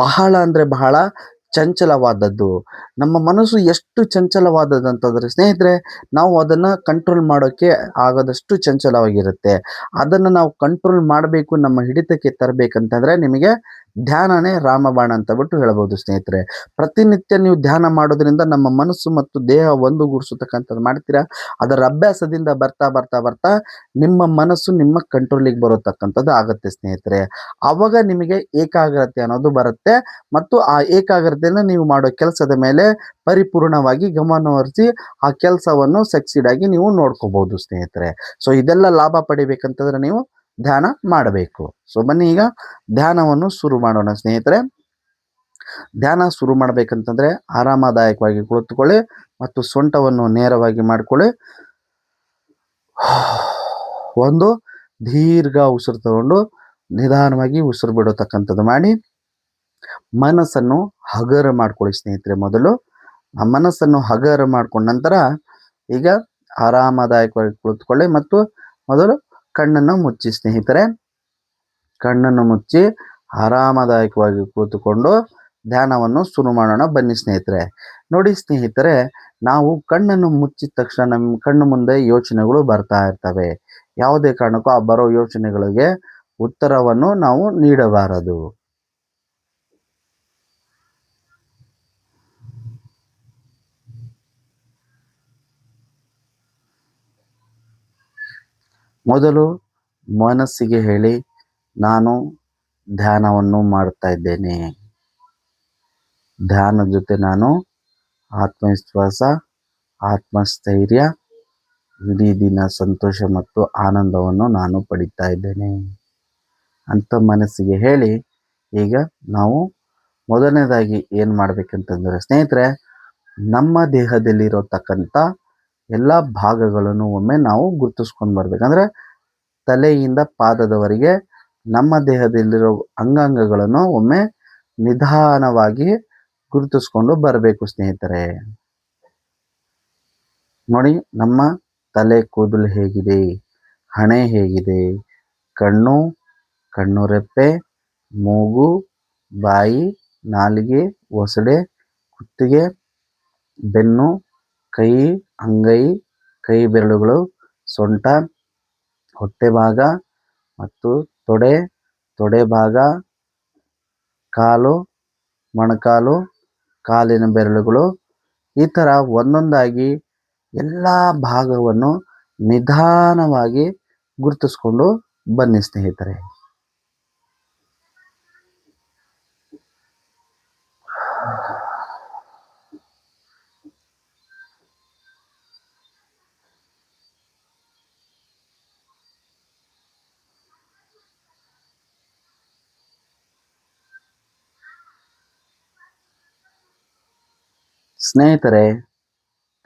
ಬಹಳ ಅಂದರೆ ಬಹಳ ಚಂಚಲವಾದದ್ದು. ನಮ್ಮ ಮನಸ್ಸು ಎಷ್ಟು ಚಂಚಲವಾದದ್ದು ಅಂತಂದರೆ ಸ್ನೇಹಿತರೆ, ನಾವು ಅದನ್ನು ಕಂಟ್ರೋಲ್ ಮಾಡೋಕ್ಕೆ ಆಗದಷ್ಟು ಚಂಚಲವಾಗಿರುತ್ತೆ. ಅದನ್ನು ನಾವು ಕಂಟ್ರೋಲ್ ಮಾಡಬೇಕು, ನಮ್ಮ ಹಿಡಿತಕ್ಕೆ ತರಬೇಕಂತಂದರೆ ನಿಮಗೆ ಧ್ಯಾನನೇ ರಾಮಬಾಣ ಅಂತ ಬಿಟ್ಟು ಹೇಳ್ಬೋದು ಸ್ನೇಹಿತರೆ. ಪ್ರತಿನಿತ್ಯ ನೀವು ಧ್ಯಾನ ಮಾಡೋದ್ರಿಂದ ನಮ್ಮ ಮನಸ್ಸು ಮತ್ತು ದೇಹ ಒಂದುಗೂಡಿಸತಕ್ಕಂಥದ್ದು ಮಾಡ್ತೀರಾ. ಅದರ ಅಭ್ಯಾಸದಿಂದ ಬರ್ತಾ ಬರ್ತಾ ಬರ್ತಾ ನಿಮ್ಮ ಮನಸ್ಸು ನಿಮ್ಮ ಕಂಟ್ರೋಲಿಗೆ ಬರತಕ್ಕಂಥದ್ದು ಆಗುತ್ತೆ ಸ್ನೇಹಿತರೆ. ಆವಾಗ ನಿಮಗೆ ಏಕಾಗ್ರತೆ ಅನ್ನೋದು ಬರುತ್ತೆ ಮತ್ತು ಆ ಏಕಾಗ್ರತೆಯನ್ನು ನೀವು ಮಾಡೋ ಕೆಲಸದ ಮೇಲೆ ಪರಿಪೂರ್ಣವಾಗಿ ಗಮನಹರಿಸಿ ಆ ಕೆಲಸವನ್ನು ಸಕ್ಸೀಡ್ ಆಗಿ ನೀವು ನೋಡ್ಕೋಬಹುದು ಸ್ನೇಹಿತರೆ. ಸೊ ಇದೆಲ್ಲ ಲಾಭ ಪಡಿಬೇಕಂತಂದ್ರೆ ನೀವು ಧ್ಯಾನ ಮಾಡಬೇಕು. ಸೊ ಬನ್ನಿ ಈಗ ಧ್ಯಾನವನ್ನು ಶುರು ಮಾಡೋಣ ಸ್ನೇಹಿತರೆ. ಧ್ಯಾನ ಶುರು ಮಾಡಬೇಕಂತಂದ್ರೆ ಆರಾಮದಾಯಕವಾಗಿ ಕುಳಿತುಕೊಳ್ಳಿ ಮತ್ತು ಸೊಂಟವನ್ನು ನೇರವಾಗಿ ಮಾಡಿಕೊಳ್ಳಿ. ಒಂದು ದೀರ್ಘ ಉಸಿರು ತಗೊಂಡು ನಿಧಾನವಾಗಿ ಉಸಿರು ಬಿಡತಕ್ಕಂಥದ್ದು ಮಾಡಿ ಮನಸ್ಸನ್ನು ಹಗರ ಮಾಡ್ಕೊಳ್ಳಿ ಸ್ನೇಹಿತರೆ. ಮೊದಲು ಆ ಮನಸ್ಸನ್ನು ಹಗರ ಮಾಡ್ಕೊಂಡ ನಂತರ ಈಗ ಆರಾಮದಾಯಕವಾಗಿ ಕುಳಿತುಕೊಳ್ಳಿ ಮತ್ತು ಮೊದಲು ಕಣ್ಣನ್ನು ಮುಚ್ಚಿ ಸ್ನೇಹಿತರೆ. ಕಣ್ಣನ್ನು ಮುಚ್ಚಿ ಆರಾಮದಾಯಕವಾಗಿ ಕುಳಿತುಕೊಂಡು ಧ್ಯಾನವನ್ನು ಶುರು ಮಾಡೋಣ ಬನ್ನಿ ಸ್ನೇಹಿತರೆ. ನೋಡಿ ಸ್ನೇಹಿತರೆ, ನಾವು ಕಣ್ಣನ್ನು ಮುಚ್ಚಿದ ತಕ್ಷಣ ನಮ್ಮ ಕಣ್ಣು ಮುಂದೆ ಯೋಚನೆಗಳು ಬರ್ತಾ ಇರ್ತವೆ. ಯಾವುದೇ ಕಾರಣಕ್ಕೂ ಆ ಬರೋ ಯೋಚನೆಗಳಿಗೆ ಉತ್ತರವನ್ನು ನಾವು ನೀಡಬಾರದು. ಮೊದಲು ಮನಸ್ಸಿಗೆ ಹೇಳಿ, ನಾನು ಧ್ಯಾನವನ್ನು ಮಾಡ್ತಾ ಇದ್ದೇನೆ. ಧ್ಯಾನದ ಜೊತೆ ನಾನು ಆತ್ಮವಿಶ್ವಾಸ, ಆತ್ಮಸ್ಥೈರ್ಯ, ಇಡೀ ದಿನ ಸಂತೋಷ ಮತ್ತು ಆನಂದವನ್ನು ನಾನು ಪಡಿತಾ ಇದ್ದೇನೆ ಅಂತ ಮನಸ್ಸಿಗೆ ಹೇಳಿ, ಈಗ ನಾವು ಮೊದಲನೇದಾಗಿ ಏನು ಮಾಡಬೇಕಂತಂದರೆ ಸ್ನೇಹಿತರೆ, ನಮ್ಮ ದೇಹದಲ್ಲಿರತಕ್ಕಂಥ ಎಲ್ಲ ಭಾಗಗಳನ್ನು ಒಮ್ಮೆ ನಾವು ಗುರುತಿಸ್ಕೊಂಡು ಬರ್ಬೇಕಂದ್ರೆ ತಲೆಯಿಂದ ಪಾದದವರೆಗೆ ನಮ್ಮ ದೇಹದಲ್ಲಿರೋ ಅಂಗಾಂಗಗಳನ್ನು ಒಮ್ಮೆ ನಿಧಾನವಾಗಿ ಗುರುತಿಸ್ಕೊಂಡು ಬರಬೇಕು ಸ್ನೇಹಿತರೆ. ನೋಡಿ, ನಮ್ಮ ತಲೆ ಕೂದಲು ಹೇಗಿದೆ, ಹಣೆ ಹೇಗಿದೆ, ಕಣ್ಣು, ಕಣ್ಣು ರೆಪ್ಪೆ, ಮೂಗು, ಬಾಯಿ, ನಾಲಿಗೆ, ಒಸಡೆ, ಕುತ್ತಿಗೆ, ಬೆನ್ನು, ಕೈ, ಅಂಗೈ, ಕೈ ಬೆರಳುಗಳು, ಸೊಂಟ, ಹೊಟ್ಟೆ ಭಾಗ ಮತ್ತು ತೊಡೆ, ತೊಡೆ ಭಾಗ, ಕಾಲು, ಮೊಣಕಾಲು, ಕಾಲಿನ ಬೆರಳುಗಳು, ಈ ಥರ ಒಂದೊಂದಾಗಿ ಎಲ್ಲ ಭಾಗವನ್ನು ನಿಧಾನವಾಗಿ ಗುರುತಿಸ್ಕೊಂಡು ಬನ್ನಿ ಸ್ನೇಹಿತರೆ. ಸ್ನೇಹಿತರೆ,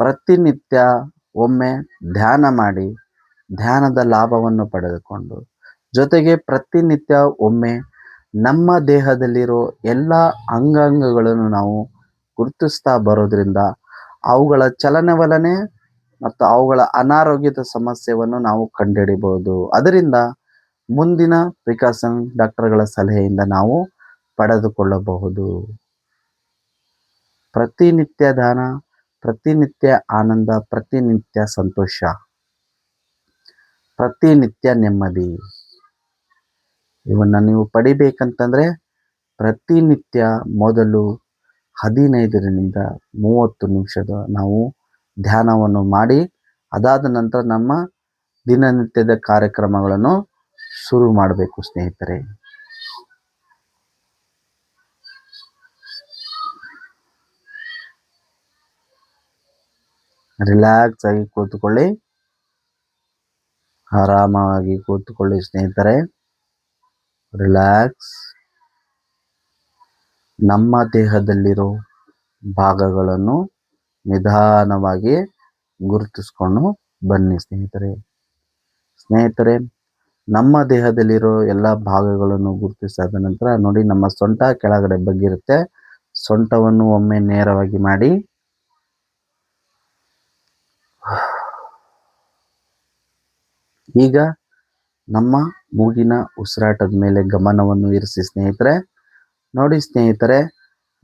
ಪ್ರತಿನಿತ್ಯ ಒಮ್ಮೆ ಧ್ಯಾನ ಮಾಡಿ ಧ್ಯಾನದ ಲಾಭವನ್ನು ಪಡೆದುಕೊಂಡು, ಜೊತೆಗೆ ಪ್ರತಿನಿತ್ಯ ಒಮ್ಮೆ ನಮ್ಮ ದೇಹದಲ್ಲಿರೋ ಎಲ್ಲ ಅಂಗಾಂಗಗಳನ್ನು ನಾವು ಗುರುತಿಸ್ತಾ ಬರೋದ್ರಿಂದ ಅವುಗಳ ಚಲನವಲನೆ ಮತ್ತು ಅವುಗಳ ಅನಾರೋಗ್ಯದ ಸಮಸ್ಯೆಯನ್ನು ನಾವು ಕಂಡುಹಿಡಿಬಹುದು. ಅದರಿಂದ ಮುಂದಿನ ಪ್ರಿಕಾಷನ್ ಡಾಕ್ಟರ್ಗಳ ಸಲಹೆಯಿಂದ ನಾವು ಪಡೆದುಕೊಳ್ಳಬಹುದು. ಪ್ರತಿನಿತ್ಯ ಧ್ಯಾನ, ಪ್ರತಿನಿತ್ಯ ಆನಂದ, ಪ್ರತಿನಿತ್ಯ ಸಂತೋಷ, ಪ್ರತಿನಿತ್ಯ ನೆಮ್ಮದಿ ಇವನ್ನ ನೀವು ಪಡಿಬೇಕಂತಂದ್ರೆ ಪ್ರತಿನಿತ್ಯ ಮೊದಲು 15ರಿಂದ 30 ನಿಮಿಷದ ನಾವು ಧ್ಯಾನವನ್ನು ಮಾಡಿ, ಅದಾದ ನಂತರ ನಮ್ಮ ದಿನನಿತ್ಯದ ಕಾರ್ಯಕ್ರಮಗಳನ್ನು ಶುರು ಮಾಡಬೇಕು ಸ್ನೇಹಿತರೆ. ರಿಲ್ಯಾಕ್ಸ್ ಆಗಿ ಕೂತ್ಕೊಳ್ಳಿ, ಆರಾಮಾಗಿ ಕೂತ್ಕೊಳ್ಳಿ ಸ್ನೇಹಿತರೆ. ರಿಲ್ಯಾಕ್ಸ್. ನಮ್ಮ ದೇಹದಲ್ಲಿರೋ ಭಾಗಗಳನ್ನು ನಿಧಾನವಾಗಿ ಗುರುತಿಸ್ಕೊಂಡು ಬನ್ನಿ ಸ್ನೇಹಿತರೆ. ನಮ್ಮ ದೇಹದಲ್ಲಿರೋ ಎಲ್ಲ ಭಾಗಗಳನ್ನು ಗುರುತಿಸಾದ ನಂತರ ನೋಡಿ, ನಮ್ಮ ಸೊಂಟ ಕೆಳಗಡೆ ಬಗ್ಗಿರುತ್ತೆ. ಸೊಂಟವನ್ನು ಒಮ್ಮೆ ನೇರವಾಗಿ ಮಾಡಿ, ಈಗ ನಮ್ಮ ಮೂಗಿನ ಉಸಿರಾಟದ ಮೇಲೆ ಗಮನವನ್ನು ಇರಿಸಿ ಸ್ನೇಹಿತರೆ. ನೋಡಿ ಸ್ನೇಹಿತರೆ,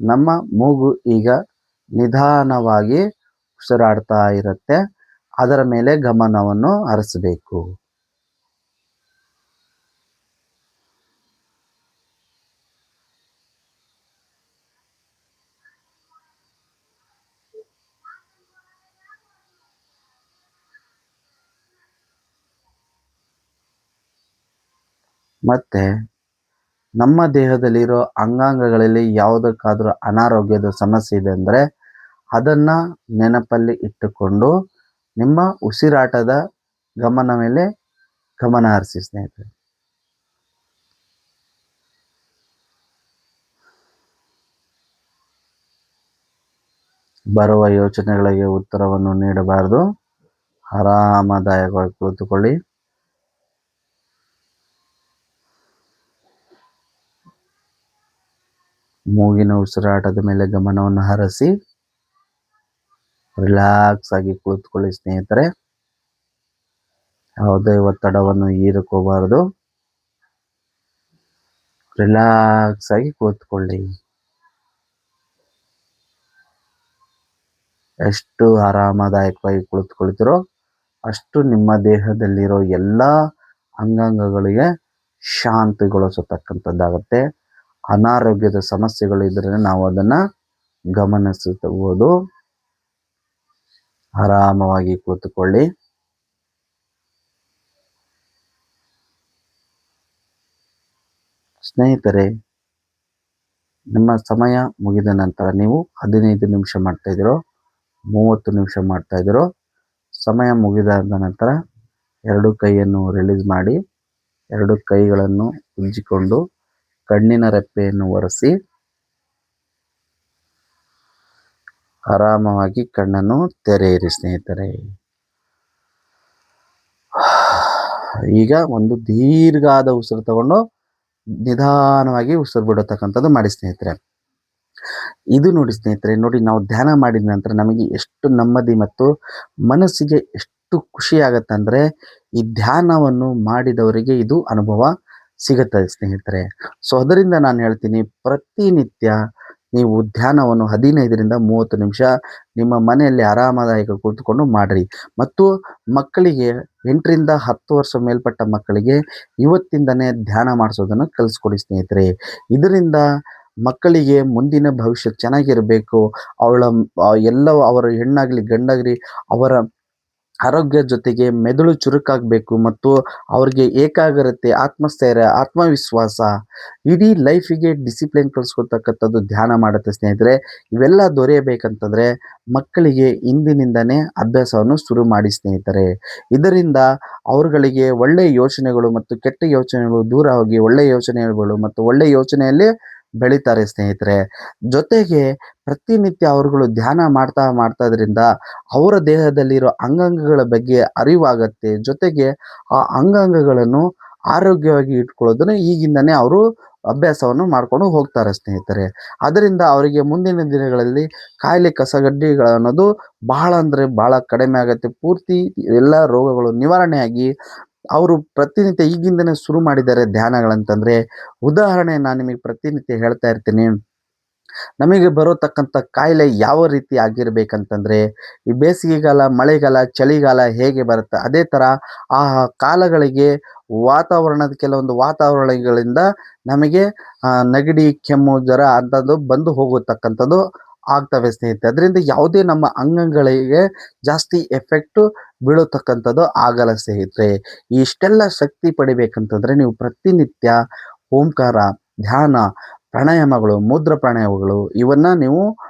ನಮ್ಮ ಮೂಗು ಈಗ ನಿಧಾನವಾಗಿ ಉಸಿರಾಡ್ತಾ ಇರುತ್ತೆ. ಅದರ ಮೇಲೆ ಗಮನವನ್ನು ಹರಿಸಬೇಕು. ಮತ್ತೆ ನಮ್ಮ ದೇಹದಲ್ಲಿರೋ ಅಂಗಾಂಗಗಳಲ್ಲಿ ಯಾವುದಕ್ಕಾದ್ರೂ ಅನಾರೋಗ್ಯದ ಸಮಸ್ಯೆ ಇದೆ ಅಂದರೆ ಅದನ್ನ ನೆನಪಲ್ಲಿ ಇಟ್ಟುಕೊಂಡು ನಿಮ್ಮ ಉಸಿರಾಟದ ಗಮನ ಮೇಲೆ ಗಮನ ಹರಿಸಿ ಸ್ನೇಹಿತರೆ. ಬರುವ ಯೋಚನೆಗಳಿಗೆ ಉತ್ತರವನ್ನು ನೀಡಬಾರದು. ಆರಾಮದಾಯಕವಾಗಿ ಕುಳಿತುಕೊಳ್ಳಿ. ಮೂಗಿನ ಉಸಿರಾಟದ ಮೇಲೆ ಗಮನವನ್ನು ಹರಿಸಿ ರಿಲ್ಯಾಕ್ಸ್ ಆಗಿ ಕುಳಿತುಕೊಳ್ಳಿ ಸ್ನೇಹಿತರೆ. ಯಾವುದೇ ಒತ್ತಡವನ್ನು ಹೀರಿಕೋಬಾರದು. ರಿಲ್ಯಾಕ್ಸ್ ಆಗಿ ಕೂತ್ಕೊಳ್ಳಿ. ಎಷ್ಟು ಆರಾಮದಾಯಕವಾಗಿ ಕುಳಿತುಕೊಳ್ತಿರೋ ಅಷ್ಟು ನಿಮ್ಮ ದೇಹದಲ್ಲಿರೋ ಎಲ್ಲ ಅಂಗಾಂಗಗಳಿಗೆ ಶಾಂತಿಗೊಳಿಸತಕ್ಕಂಥದ್ದಾಗುತ್ತೆ. ಅನಾರೋಗ್ಯದ ಸಮಸ್ಯೆಗಳು ಇದ್ದರೆ ನಾವು ಅದನ್ನು ಗಮನಿಸಬಹುದು. ಆರಾಮವಾಗಿ ಕೂತುಕೊಳ್ಳಿ. ಸ್ನೇಹಿತರೆ, ನಿಮ್ಮ ಸಮಯ ಮುಗಿದ ನಂತರ ನೀವು 15 ನಿಮಿಷ ಮಾಡ್ತಾ ಇದ್ದೀರೋ 30 ನಿಮಿಷ ಮಾಡ್ತಾ ಇದ್ದೀರೋ. ಸಮಯ ಮುಗಿದಾದ ನಂತರ 2 ಕೈಯನ್ನು ರಿಲೀಸ್ ಮಾಡಿ 2 ಕೈಗಳನ್ನು ಉಜ್ಜಿಕೊಂಡು ಕಣ್ಣಿನ ರೆಪ್ಪೆಯನ್ನು ಒರೆಸಿ ಆರಾಮವಾಗಿ ಕಣ್ಣನ್ನು ತೆರೆಯಿರಿ ಸ್ನೇಹಿತರೆ. ಈಗ ಒಂದು ದೀರ್ಘವಾದ ಉಸಿರು ತಗೊಂಡು ನಿಧಾನವಾಗಿ ಉಸಿರು ಬಿಡತಕ್ಕಂಥದ್ದು ಮಾಡಿ ಸ್ನೇಹಿತರೆ. ಇದು ನೋಡಿ ಸ್ನೇಹಿತರೆ, ನೋಡಿ ನಾವು ಧ್ಯಾನ ಮಾಡಿದ ನಂತರ ನಮಗೆ ಎಷ್ಟು ನೆಮ್ಮದಿ ಮತ್ತು ಮನಸ್ಸಿಗೆ ಎಷ್ಟು ಖುಷಿ ಆಗತ್ತಂದರೆ ಈ ಧ್ಯಾನವನ್ನು ಮಾಡಿದವರಿಗೆ ಇದು ಅನುಭವ ಸಿಗುತ್ತದೆ ಸ್ನೇಹಿತರೆ. ಸೊ ಅದರಿಂದ ನಾನು ಹೇಳ್ತೀನಿ, ಪ್ರತಿನಿತ್ಯ ನೀವು ಧ್ಯಾನವನ್ನು 15ರಿಂದ 30 ನಿಮಿಷ ನಿಮ್ಮ ಮನೆಯಲ್ಲಿ ಆರಾಮದಾಯಕ ಕೂತ್ಕೊಂಡು ಮಾಡಿರಿ. ಮತ್ತು ಮಕ್ಕಳಿಗೆ 8ರಿಂದ 10 ವರ್ಷ ಮೇಲ್ಪಟ್ಟ ಮಕ್ಕಳಿಗೆ ಇವತ್ತಿಂದನೇ ಧ್ಯಾನ ಮಾಡಿಸೋದನ್ನು ಕಲಿಸ್ಕೊಡಿ ಸ್ನೇಹಿತರೆ. ಇದರಿಂದ ಮಕ್ಕಳಿಗೆ ಮುಂದಿನ ಭವಿಷ್ಯ ಚೆನ್ನಾಗಿರಬೇಕು, ಎಲ್ಲ ಅವರ ಹೆಣ್ಣಾಗಲಿ ಗಂಡಾಗಲಿ ಅವರ ಆರೋಗ್ಯ ಜೊತೆಗೆ ಮೆದುಳು ಚುರುಕಾಗಬೇಕು ಮತ್ತು ಅವ್ರಿಗೆ ಏಕಾಗ್ರತೆ, ಆತ್ಮಸ್ಥೈರ್ಯ, ಆತ್ಮವಿಶ್ವಾಸ, ಇಡೀ ಲೈಫಿಗೆ ಡಿಸಿಪ್ಲಿನ್ ಕಲಿಸ್ಕೊಳ್ತಕ್ಕಂಥದ್ದು ಧ್ಯಾನ ಮಾಡುತ್ತೆ ಸ್ನೇಹಿತರೆ. ಇವೆಲ್ಲ ದೊರೆಯಬೇಕಂತಂದರೆ ಮಕ್ಕಳಿಗೆ ಇಂದಿನಿಂದನೇ ಅಭ್ಯಾಸವನ್ನು ಶುರು ಮಾಡಿ ಸ್ನೇಹಿತರೆ. ಇದರಿಂದ ಅವರುಗಳಿಗೆ ಒಳ್ಳೆಯ ಯೋಚನೆಗಳು ಮತ್ತು ಕೆಟ್ಟ ಯೋಚನೆಗಳು ದೂರ ಹೋಗಿ ಒಳ್ಳೆಯ ಯೋಚನೆಗಳು ಮತ್ತು ಒಳ್ಳೆಯ ಯೋಚನೆಯಲ್ಲಿ ಬೆಳೀತಾರೆ ಸ್ನೇಹಿತರೆ. ಜೊತೆಗೆ ಪ್ರತಿನಿತ್ಯ ಅವರುಗಳು ಧ್ಯಾನ ಮಾಡ್ತಾದ್ರಿಂದ ಅವರ ದೇಹದಲ್ಲಿರೋ ಅಂಗಾಂಗಗಳ ಬಗ್ಗೆ ಅರಿವಾಗತ್ತೆ. ಜೊತೆಗೆ ಆ ಅಂಗಾಂಗಗಳನ್ನು ಆರೋಗ್ಯವಾಗಿ ಇಟ್ಕೊಳ್ಳೋದನ್ನು ಈಗಿಂದನೇ ಅವರು ಅಭ್ಯಾಸವನ್ನು ಮಾಡ್ಕೊಂಡು ಹೋಗ್ತಾರೆ ಸ್ನೇಹಿತರೆ. ಅದರಿಂದ ಅವರಿಗೆ ಮುಂದಿನ ದಿನಗಳಲ್ಲಿ ಕಾಯಿಲೆ ಕಸಗಡ್ಡಿಗಳು ಅನ್ನೋದು ಬಹಳ ಅಂದರೆ ಬಹಳ ಕಡಿಮೆ ಆಗುತ್ತೆ. ಪೂರ್ತಿ ಎಲ್ಲ ರೋಗಗಳು ನಿವಾರಣೆಯಾಗಿ ಅವರು ಪ್ರತಿನಿತ್ಯ ಈಗಿಂದನೇ ಶುರು ಮಾಡಿದ್ದಾರೆ ಧ್ಯಾನಗಳಂತಂದರೆ. ಉದಾಹರಣೆ ನಾನು ನಿಮಗೆ ಪ್ರತಿನಿತ್ಯ ಹೇಳ್ತಾ ಇರ್ತೀನಿ. ನಮಗೆ ಬರೋತಕ್ಕಂಥ ಕಾಯಿಲೆ ಯಾವ ರೀತಿ ಆಗಿರ್ಬೇಕಂತಂದರೆ, ಈ ಬೇಸಿಗೆಗಾಲ, ಮಳೆಗಾಲ, ಚಳಿಗಾಲ ಹೇಗೆ ಬರುತ್ತೆ ಅದೇ ಥರ ಆ ಕಾಲಗಳಿಗೆ ಕೆಲವೊಂದು ವಾತಾವರಣಗಳಿಂದ ನಮಗೆ ನೆಗಡಿ, ಕೆಮ್ಮು, ಜ್ವರ ಅಂಥದ್ದು ಬಂದು ಹೋಗತಕ್ಕಂಥದ್ದು ಆಗ್ತವೆ ಸ್ನೇಹಿತರೆ. ಅದರಿಂದ ಯಾವುದೇ ನಮ್ಮ ಅಂಗಗಳಿಗೆ ಜಾಸ್ತಿ ಎಫೆಕ್ಟು ಬೀಳತಕ್ಕಂಥದ್ದು ಆಗಲ್ಲ ಸ್ನೇಹಿತರೆ. ಇಷ್ಟೆಲ್ಲ ಶಕ್ತಿ ಪಡಿಬೇಕಂತಂದರೆ ನೀವು ಪ್ರತಿನಿತ್ಯ ಓಂಕಾರ, ಧ್ಯಾನ, ಪ್ರಾಣಾಯಾಮಗಳು, ಮುದ್ರ ಪ್ರಾಣಾಯಾಮಗಳು ಇವನ್ನು ನೀವು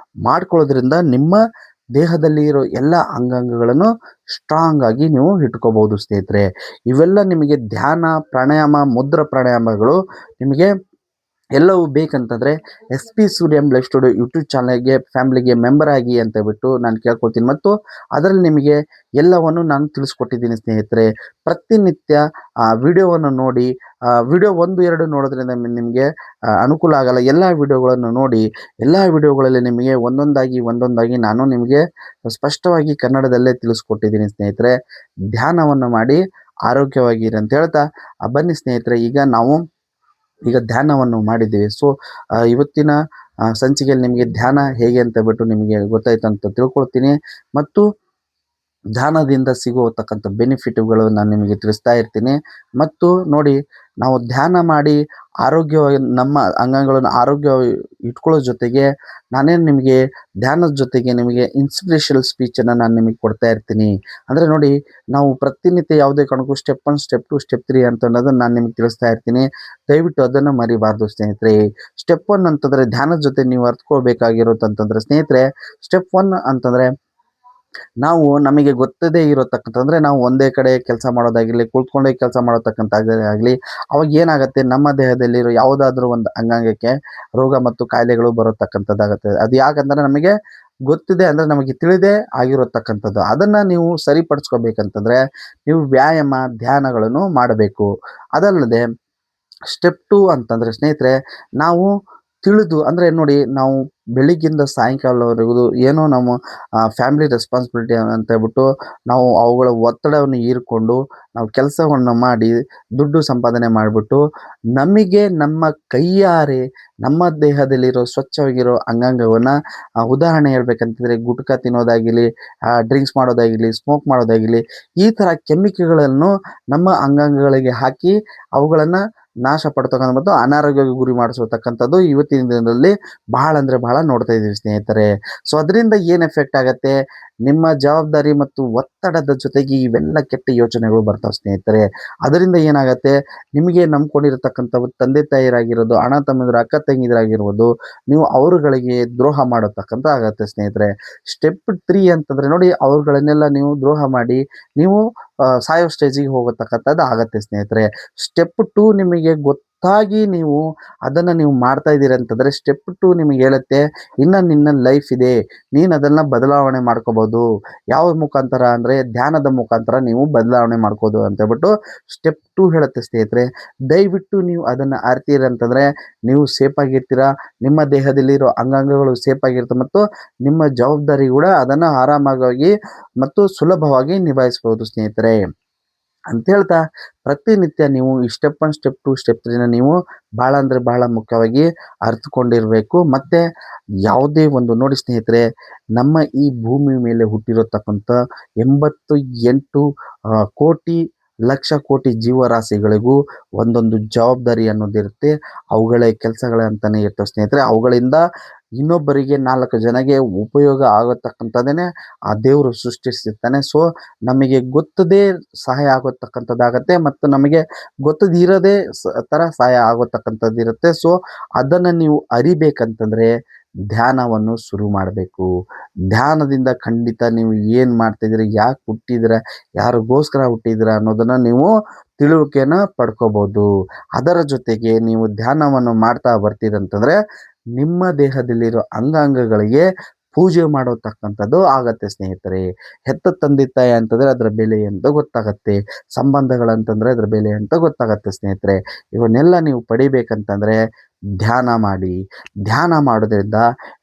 ಮಾಡ್ಕೊಳ್ಳೋದ್ರಿಂದ ನಿಮ್ಮ ದೇಹದಲ್ಲಿ ಇರೋ ಎಲ್ಲ ಅಂಗಾಂಗಗಳನ್ನು ಸ್ಟ್ರಾಂಗ್ ಆಗಿ ನೀವು ಇಟ್ಕೋಬಹುದು ಸ್ನೇಹಿತರೆ. ಇವೆಲ್ಲ ನಿಮಗೆ ಧ್ಯಾನ, ಪ್ರಾಣಾಯಾಮ, ಮುದ್ರ ಪ್ರಾಣಾಯಾಮಗಳು ನಿಮಗೆ ಎಲ್ಲವೂ ಬೇಕಂತಂದರೆ SP ಸೂರ್ಯಂ ಲೈಫ್ ಸ್ಟುಡಿಯೋ ಯೂಟ್ಯೂಬ್ ಚಾನಲ್ಗೆ ಫ್ಯಾಮಿಲಿಗೆ ಮೆಂಬರ್ ಆಗಿ ಅಂತ ಹೇಳ್ಬಿಟ್ಟು ನಾನು ಕೇಳ್ಕೊಳ್ತೀನಿ. ಮತ್ತು ಅದರಲ್ಲಿ ನಿಮಗೆ ಎಲ್ಲವನ್ನು ನಾನು ತಿಳಿಸ್ಕೊಟ್ಟಿದ್ದೀನಿ ಸ್ನೇಹಿತರೆ. ಪ್ರತಿನಿತ್ಯ ವಿಡಿಯೋವನ್ನು ನೋಡಿ, ವಿಡಿಯೋ 1-2 ನೋಡೋದ್ರಿಂದ ನಿಮಗೆ ಅನುಕೂಲ ಆಗಲ್ಲ. ಎಲ್ಲ ವಿಡಿಯೋಗಳನ್ನು ನೋಡಿ, ಎಲ್ಲ ವಿಡಿಯೋಗಳಲ್ಲಿ ನಿಮಗೆ ಒಂದೊಂದಾಗಿ ನಾನು ನಿಮಗೆ ಸ್ಪಷ್ಟವಾಗಿ ಕನ್ನಡದಲ್ಲೇ ತಿಳಿಸ್ಕೊಟ್ಟಿದ್ದೀನಿ ಸ್ನೇಹಿತರೆ. ಧ್ಯಾನವನ್ನು ಮಾಡಿ ಆರೋಗ್ಯವಾಗಿರಿ ಅಂತ ಹೇಳ್ತಾ ಬನ್ನಿ ಸ್ನೇಹಿತರೆ, ಈಗ ಧ್ಯಾನವನ್ನು ಮಾಡಿದ್ದೀವಿ. ಸೊ ಇವತ್ತಿನ ಸಂಚಿಕೆಯಲ್ಲಿ ನಿಮಗೆ ಧ್ಯಾನ ಹೇಗೆ ಅಂತ ಬಿಟ್ಟು ನಿಮಗೆ ಗೊತ್ತಾಯ್ತು ಅಂತ ತಿಳ್ಕೊಳ್ತೀನಿ. ಮತ್ತು ಧ್ಯಾನದಿಂದ ಸಿಗುವತಕ್ಕಂಥ ಬೆನಿಫಿಟ್ಗಳು ನಾನು ನಿಮಗೆ ತಿಳಿಸ್ತಾ ಇರ್ತೀನಿ. ಮತ್ತು ನೋಡಿ, ನಾವು ಧ್ಯಾನ ಮಾಡಿ ಆರೋಗ್ಯವಾಗಿ ನಮ್ಮ ಅಂಗಾಂಗಗಳನ್ನು ಆರೋಗ್ಯವಾಗಿ ಇಟ್ಕೊಳ್ಳೋ ಜೊತೆಗೆ ನಾನೇನು ನಿಮಗೆ ಧ್ಯಾನದ ಜೊತೆಗೆ ನಿಮಗೆ ಇನ್ಸ್ಪಿರೇಷನಲ್ ಸ್ಪೀಚನ್ನು ನಾನು ನಿಮಗೆ ಕೊಡ್ತಾ ಇರ್ತೀನಿ. ಅಂದರೆ ನೋಡಿ, ನಾವು ಪ್ರತಿನಿತ್ಯ ಯಾವುದೇ ಕಾರಣಕ್ಕೂ ಸ್ಟೆಪ್ 1, ಸ್ಟೆಪ್ 2, ಸ್ಟೆಪ್ 3 ಅಂತ ಅನ್ನೋದನ್ನು ನಾನು ನಿಮಗೆ ತಿಳಿಸ್ತಾ ಇರ್ತೀನಿ. ದಯವಿಟ್ಟು ಅದನ್ನು ಮರಿಬಾರ್ದು ಸ್ನೇಹಿತರೆ. ಸ್ಟೆಪ್ 1 ಅಂತಂದರೆ ಧ್ಯಾನದ ಜೊತೆ ನೀವು ಅರ್ಥಕೊಳ್ಬೇಕಾಗಿರೋದಂತಂದರೆ ಸ್ನೇಹಿತರೆ, ಸ್ಟೆಪ್ 1 ಅಂತಂದರೆ ನಮಗೆ ಗೊತ್ತದೇ ಇರತಕ್ಕಂತಂದರೆ ನಾವು ಒಂದೇ ಕಡೆ ಕೆಲಸ ಮಾಡೋದಾಗಿರಲಿ, ಕುಳಿತುಕೊಂಡೇ ಕೆಲಸ ಆಗಲಿ, ಅವಾಗ ಏನಾಗುತ್ತೆ, ನಮ್ಮ ದೇಹದಲ್ಲಿರೋ ಯಾವುದಾದ್ರೂ ಒಂದು ಅಂಗಾಂಗಕ್ಕೆ ರೋಗ ಮತ್ತು ಕಾಯಿಲೆಗಳು ಬರತಕ್ಕಂಥದ್ದಾಗುತ್ತೆ. ಅದು ಯಾಕಂದರೆ ನಮಗೆ ಗೊತ್ತಿದೆ, ಅಂದರೆ ನಮಗೆ ತಿಳಿದೇ ಆಗಿರತಕ್ಕಂಥದ್ದು. ಅದನ್ನು ನೀವು ಸರಿಪಡಿಸ್ಕೋಬೇಕಂತಂದರೆ ನೀವು ವ್ಯಾಯಾಮ, ಧ್ಯಾನಗಳನ್ನು ಮಾಡಬೇಕು. ಅದಲ್ಲದೆ ಸ್ಟೆಪ್ 2 ಅಂತಂದರೆ ಸ್ನೇಹಿತರೆ, ನಾವು ತಿಳಿದು, ಅಂದರೆ ನೋಡಿ, ನಾವು ಬೆಳಿಗ್ಗಿಂದ ಸಾಯಂಕಾಲವರೆಗೂ ಏನೋ ನಮ್ಮ ಫ್ಯಾಮಿಲಿ ರೆಸ್ಪಾನ್ಸಿಬಿಲಿಟಿ ಅಂತ ಹೇಳ್ಬಿಟ್ಟು ನಾವು ಅವುಗಳ ಒತ್ತಡವನ್ನು ಹೀರಿಕೊಂಡು ನಾವು ಕೆಲಸವನ್ನು ಮಾಡಿ ದುಡ್ಡು ಸಂಪಾದನೆ ಮಾಡಿಬಿಟ್ಟು ನಮಗೆ ನಮ್ಮ ಕೈಯಾರೆ ನಮ್ಮ ದೇಹದಲ್ಲಿರೋ ಸ್ವಚ್ಛವಾಗಿರೋ ಅಂಗಾಂಗವನ್ನು, ಉದಾಹರಣೆ ಹೇಳ್ಬೇಕಂತಂದರೆ ಗುಟ್ಕಾ ತಿನ್ನೋದಾಗಿರಲಿ, ಡ್ರಿಂಕ್ಸ್ ಮಾಡೋದಾಗಿರಲಿ, ಸ್ಮೋಕ್ ಮಾಡೋದಾಗಿರಲಿ, ಈ ಥರ ಕೆಮಿಕಲ್ಗಳನ್ನು ನಮ್ಮ ಅಂಗಾಂಗಗಳಿಗೆ ಹಾಕಿ ಅವುಗಳನ್ನು ನಾಶ ಪಡ್ತಕ್ಕಂಥ ಮತ್ತು ಅನಾರೋಗ್ಯಕ್ಕೆ ಗುರಿ ಮಾಡಿಸತಕ್ಕಂಥದ್ದು ಇವತ್ತಿನ ದಿನದಲ್ಲಿ ಬಹಳ ಅಂದರೆ ಬಹಳ ನೋಡ್ತಾ ಇದ್ದೀವಿ ಸ್ನೇಹಿತರೆ. ಸೊ ಅದರಿಂದ ಏನು ಎಫೆಕ್ಟ್ ಆಗುತ್ತೆ, ನಿಮ್ಮ ಜವಾಬ್ದಾರಿ ಮತ್ತು ಒತ್ತಡದ ಜೊತೆಗೆ ಇವೆಲ್ಲ ಕೆಟ್ಟ ಯೋಚನೆಗಳು ಬರ್ತಾವೆ ಸ್ನೇಹಿತರೆ. ಅದರಿಂದ ಏನಾಗುತ್ತೆ, ನಿಮಗೆ ನಂಬ್ಕೊಂಡಿರತಕ್ಕಂಥ ತಂದೆ ತಾಯಿರಾಗಿರೋದು, ಅಣ್ಣ ತಮ್ಮಂದಿರು, ಅಕ್ಕ ತಂಗಿದರಾಗಿರ್ಬೋದು, ನೀವು ಅವರುಗಳಿಗೆ ದ್ರೋಹ ಮಾಡತಕ್ಕಂಥ ಆಗತ್ತೆ ಸ್ನೇಹಿತರೆ. ಸ್ಟೆಪ್ 3 ಅಂತಂದರೆ ನೋಡಿ, ಅವ್ರುಗಳನ್ನೆಲ್ಲ ನೀವು ದ್ರೋಹ ಮಾಡಿ ನೀವು ಸಾಯೋ ಸ್ಟೇಜಿಗೆ ಹೋಗತಕ್ಕಂಥದ್ದು ಆಗತ್ತೆ ಸ್ನೇಹಿತರೆ. ಸ್ಟೆಪ್ 2 ನಿಮಗೆ ಗೊತ್ತಾಗಿ ನೀವು ಅದನ್ನು ನೀವು ಮಾಡ್ತಾ ಇದ್ದೀರಿ ಅಂತಂದರೆ ಸ್ಟೆಪ್ 2 ನಿಮಗೆ ಹೇಳುತ್ತೆ, ಇನ್ನು ನಿನ್ನ ಲೈಫ್ ಇದೆ, ನೀನು ಅದನ್ನು ಬದಲಾವಣೆ ಮಾಡ್ಕೋಬೋದು. ಯಾವ ಮುಖಾಂತರ ಅಂದರೆ ಧ್ಯಾನದ ಮುಖಾಂತರ ನೀವು ಬದಲಾವಣೆ ಮಾಡ್ಕೋದು ಅಂತ ಹೇಳ್ಬಿಟ್ಟು ಸ್ಟೆಪ್ 2 ಹೇಳುತ್ತೆ ಸ್ನೇಹಿತರೆ. ದಯವಿಟ್ಟು ನೀವು ಅದನ್ನು ಅರ್ತೀರ ಅಂತಂದರೆ ನೀವು ಸೇಫ್ ಆಗಿರ್ತೀರಾ, ನಿಮ್ಮ ದೇಹದಲ್ಲಿರೋ ಅಂಗಾಂಗಗಳು ಸೇಫ್ ಆಗಿರ್ತವೆ ಮತ್ತು ನಿಮ್ಮ ಜವಾಬ್ದಾರಿ ಕೂಡ ಅದನ್ನು ಆರಾಮಾಗಿ ಮತ್ತು ಸುಲಭವಾಗಿ ನಿಭಾಯಿಸ್ಬೋದು ಸ್ನೇಹಿತರೆ ಅಂತ ಹೇಳ್ತಾ, ಪ್ರತಿನಿತ್ಯ ನೀವು ಈ ಸ್ಟೆಪ್ 1, ಸ್ಟೆಪ್ 2, ಸ್ಟೆಪ್ 3ನ ನೀವು ಭಾಳ ಅಂದರೆ ಭಾಳ ಮುಖ್ಯವಾಗಿ ಅರ್ಥಕೊಂಡಿರಬೇಕು. ಮತ್ತು ಯಾವುದೇ ಒಂದು ನೋಡಿ ಸ್ನೇಹಿತರೆ, ನಮ್ಮ ಈ ಭೂಮಿ ಮೇಲೆ ಹುಟ್ಟಿರತಕ್ಕಂಥ 88 ಕೋಟಿ ಲಕ್ಷ ಕೋಟಿ ಜೀವರಾಶಿಗಳಿಗೂ ಒಂದೊಂದು ಜವಾಬ್ದಾರಿ ಅನ್ನೋದಿರುತ್ತೆ. ಅವುಗಳ ಕೆಲಸಗಳಂತಲೇ ಇರ್ತವೆ ಸ್ನೇಹಿತರೆ. ಅವುಗಳಿಂದ ಇನ್ನೊಬ್ಬರಿಗೆ 4 ಜನಗೆ ಉಪಯೋಗ ಆಗತಕ್ಕಂಥದ್ದನ್ನೇ ಆ ದೇವರು ಸೃಷ್ಟಿಸಿರ್ತಾನೆ. ಸೊ ನಮಗೆ ಗೊತ್ತದೇ ಸಹಾಯ ಆಗೋತಕ್ಕಂಥದ್ದಾಗತ್ತೆ ಮತ್ತು ನಮಗೆ ಗೊತ್ತದಿರದೇ ಥರ ಸಹಾಯ ಆಗೋತಕ್ಕಂಥದ್ದಿರುತ್ತೆ. ಸೊ ಅದನ್ನು ನೀವು ಅರಿಬೇಕಂತಂದರೆ ಧ್ಯಾನವನ್ನು ಶುರು ಮಾಡಬೇಕು. ಧ್ಯಾನದಿಂದ ಖಂಡಿತ ನೀವು ಏನು ಮಾಡ್ತಿದ್ದೀರಿ, ಯಾಕೆ ಹುಟ್ಟಿದ್ದೀರ, ಯಾರಿಗೋಸ್ಕರ ಹುಟ್ಟಿದ್ದೀರ ಅನ್ನೋದನ್ನು ನೀವು ತಿಳುವಳಿಕೆನ ಪಡ್ಕೋಬೋದು. ಅದರ ಜೊತೆಗೆ ನೀವು ಧ್ಯಾನವನ್ನು ಮಾಡ್ತಾ ಬರ್ತೀರಂತಂದರೆ ನಿಮ್ಮ ದೇಹದಲ್ಲಿರೋ ಅಂಗಾಂಗಗಳಿಗೆ ಪೂಜೆ ಮಾಡತಕ್ಕಂಥದ್ದು ಆಗತ್ತೆ ಸ್ನೇಹಿತರೆ. ಹೆತ್ತ ತಂದೆ ತಾಯಿ ಅಂತಂದರೆ ಅದರ ಬೆಲೆ ಅಂತ ಗೊತ್ತಾಗತ್ತೆ, ಸಂಬಂಧಗಳಂತಂದರೆ ಅದರ ಬೆಲೆ ಅಂತ ಗೊತ್ತಾಗತ್ತೆ ಸ್ನೇಹಿತರೆ. ಇವನ್ನೆಲ್ಲ ನೀವು ಪಡಿಬೇಕಂತಂದರೆ ಧ್ಯಾನ ಮಾಡಿ. ಧ್ಯಾನ ಮಾಡೋದ್ರಿಂದ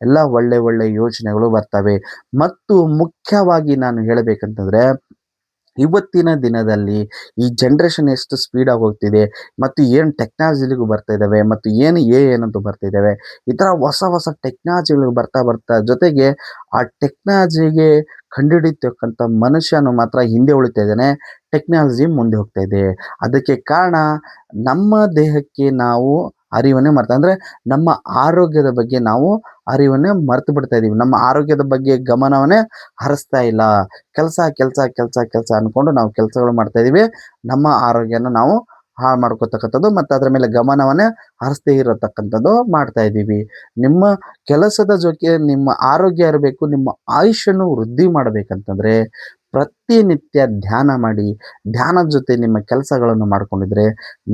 ಎಲ್ಲ ಒಳ್ಳೆ ಒಳ್ಳೆ ಯೋಚನೆಗಳು ಬರ್ತವೆ. ಮತ್ತು ಮುಖ್ಯವಾಗಿ ನಾನು ಹೇಳಬೇಕಂತಂದರೆ ಇವತ್ತಿನ ದಿನದಲ್ಲಿ ಈ ಜನ್ರೇಷನ್ ಎಷ್ಟು ಸ್ಪೀಡಾಗಿ ಹೋಗ್ತಿದೆ ಮತ್ತು ಏನು ಟೆಕ್ನಾಲಜಿಗಳಿಗೂ ಬರ್ತಾ ಇದ್ದಾವೆ ಮತ್ತು ಏನು ಏನಂತೂ ಬರ್ತಾ ಇದ್ದಾವೆ. ಈ ಥರ ಹೊಸ ಹೊಸ ಟೆಕ್ನಾಲಜಿಗಳು ಬರ್ತಾ ಬರ್ತಾ ಜೊತೆಗೆ ಆ ಟೆಕ್ನಾಲಜಿಗೆ ಕಂಡುಹಿಡಿತಕ್ಕಂಥ ಮನುಷ್ಯನು ಮಾತ್ರ ಹಿಂದೆ ಉಳಿತಾ ಇದ್ದಾನೆ, ಟೆಕ್ನಾಲಜಿ ಮುಂದೆ ಹೋಗ್ತಾ ಇದೆ. ಅದಕ್ಕೆ ಕಾರಣ ನಮ್ಮ ದೇಹಕ್ಕೆ ನಾವು ಅರಿವನ್ನೇ ಮರ್ತು, ಅಂದರೆ ನಮ್ಮ ಆರೋಗ್ಯದ ಬಗ್ಗೆ ನಾವು ಅರಿವನ್ನೇ ಮರೆತು ಬಿಡ್ತಾ ಇದ್ದೀವಿ. ನಮ್ಮ ಆರೋಗ್ಯದ ಬಗ್ಗೆ ಗಮನವನ್ನೇ ಹರಿಸ್ತಾ ಇಲ್ಲ. ಕೆಲಸ ಕೆಲಸ ಕೆಲಸ ಕೆಲಸ ಅಂದ್ಕೊಂಡು ನಾವು ಕೆಲಸಗಳು ಮಾಡ್ತಾ ಇದ್ದೀವಿ. ನಮ್ಮ ಆರೋಗ್ಯನ ನಾವು ಹಾಳು ಮಾಡ್ಕೋತಕ್ಕಂಥದ್ದು ಮತ್ತು ಅದರ ಮೇಲೆ ಗಮನವನ್ನೇ ಹರಿಸ್ದೇ ಇರತಕ್ಕಂಥದ್ದು ಮಾಡ್ತಾ ಇದ್ದೀವಿ. ನಿಮ್ಮ ಕೆಲಸದ ಜೊತೆ ನಿಮ್ಮ ಆರೋಗ್ಯ ಇರಬೇಕು. ನಿಮ್ಮ ಆಯುಷ್ಯನ್ನು ವೃದ್ಧಿ ಮಾಡಬೇಕಂತಂದರೆ ಪ್ರತಿನಿತ್ಯ ಧ್ಯಾನ ಮಾಡಿ. ಧ್ಯಾನದ ಜೊತೆ ನಿಮ್ಮ ಕೆಲಸಗಳನ್ನು ಮಾಡ್ಕೊಂಡಿದ್ರೆ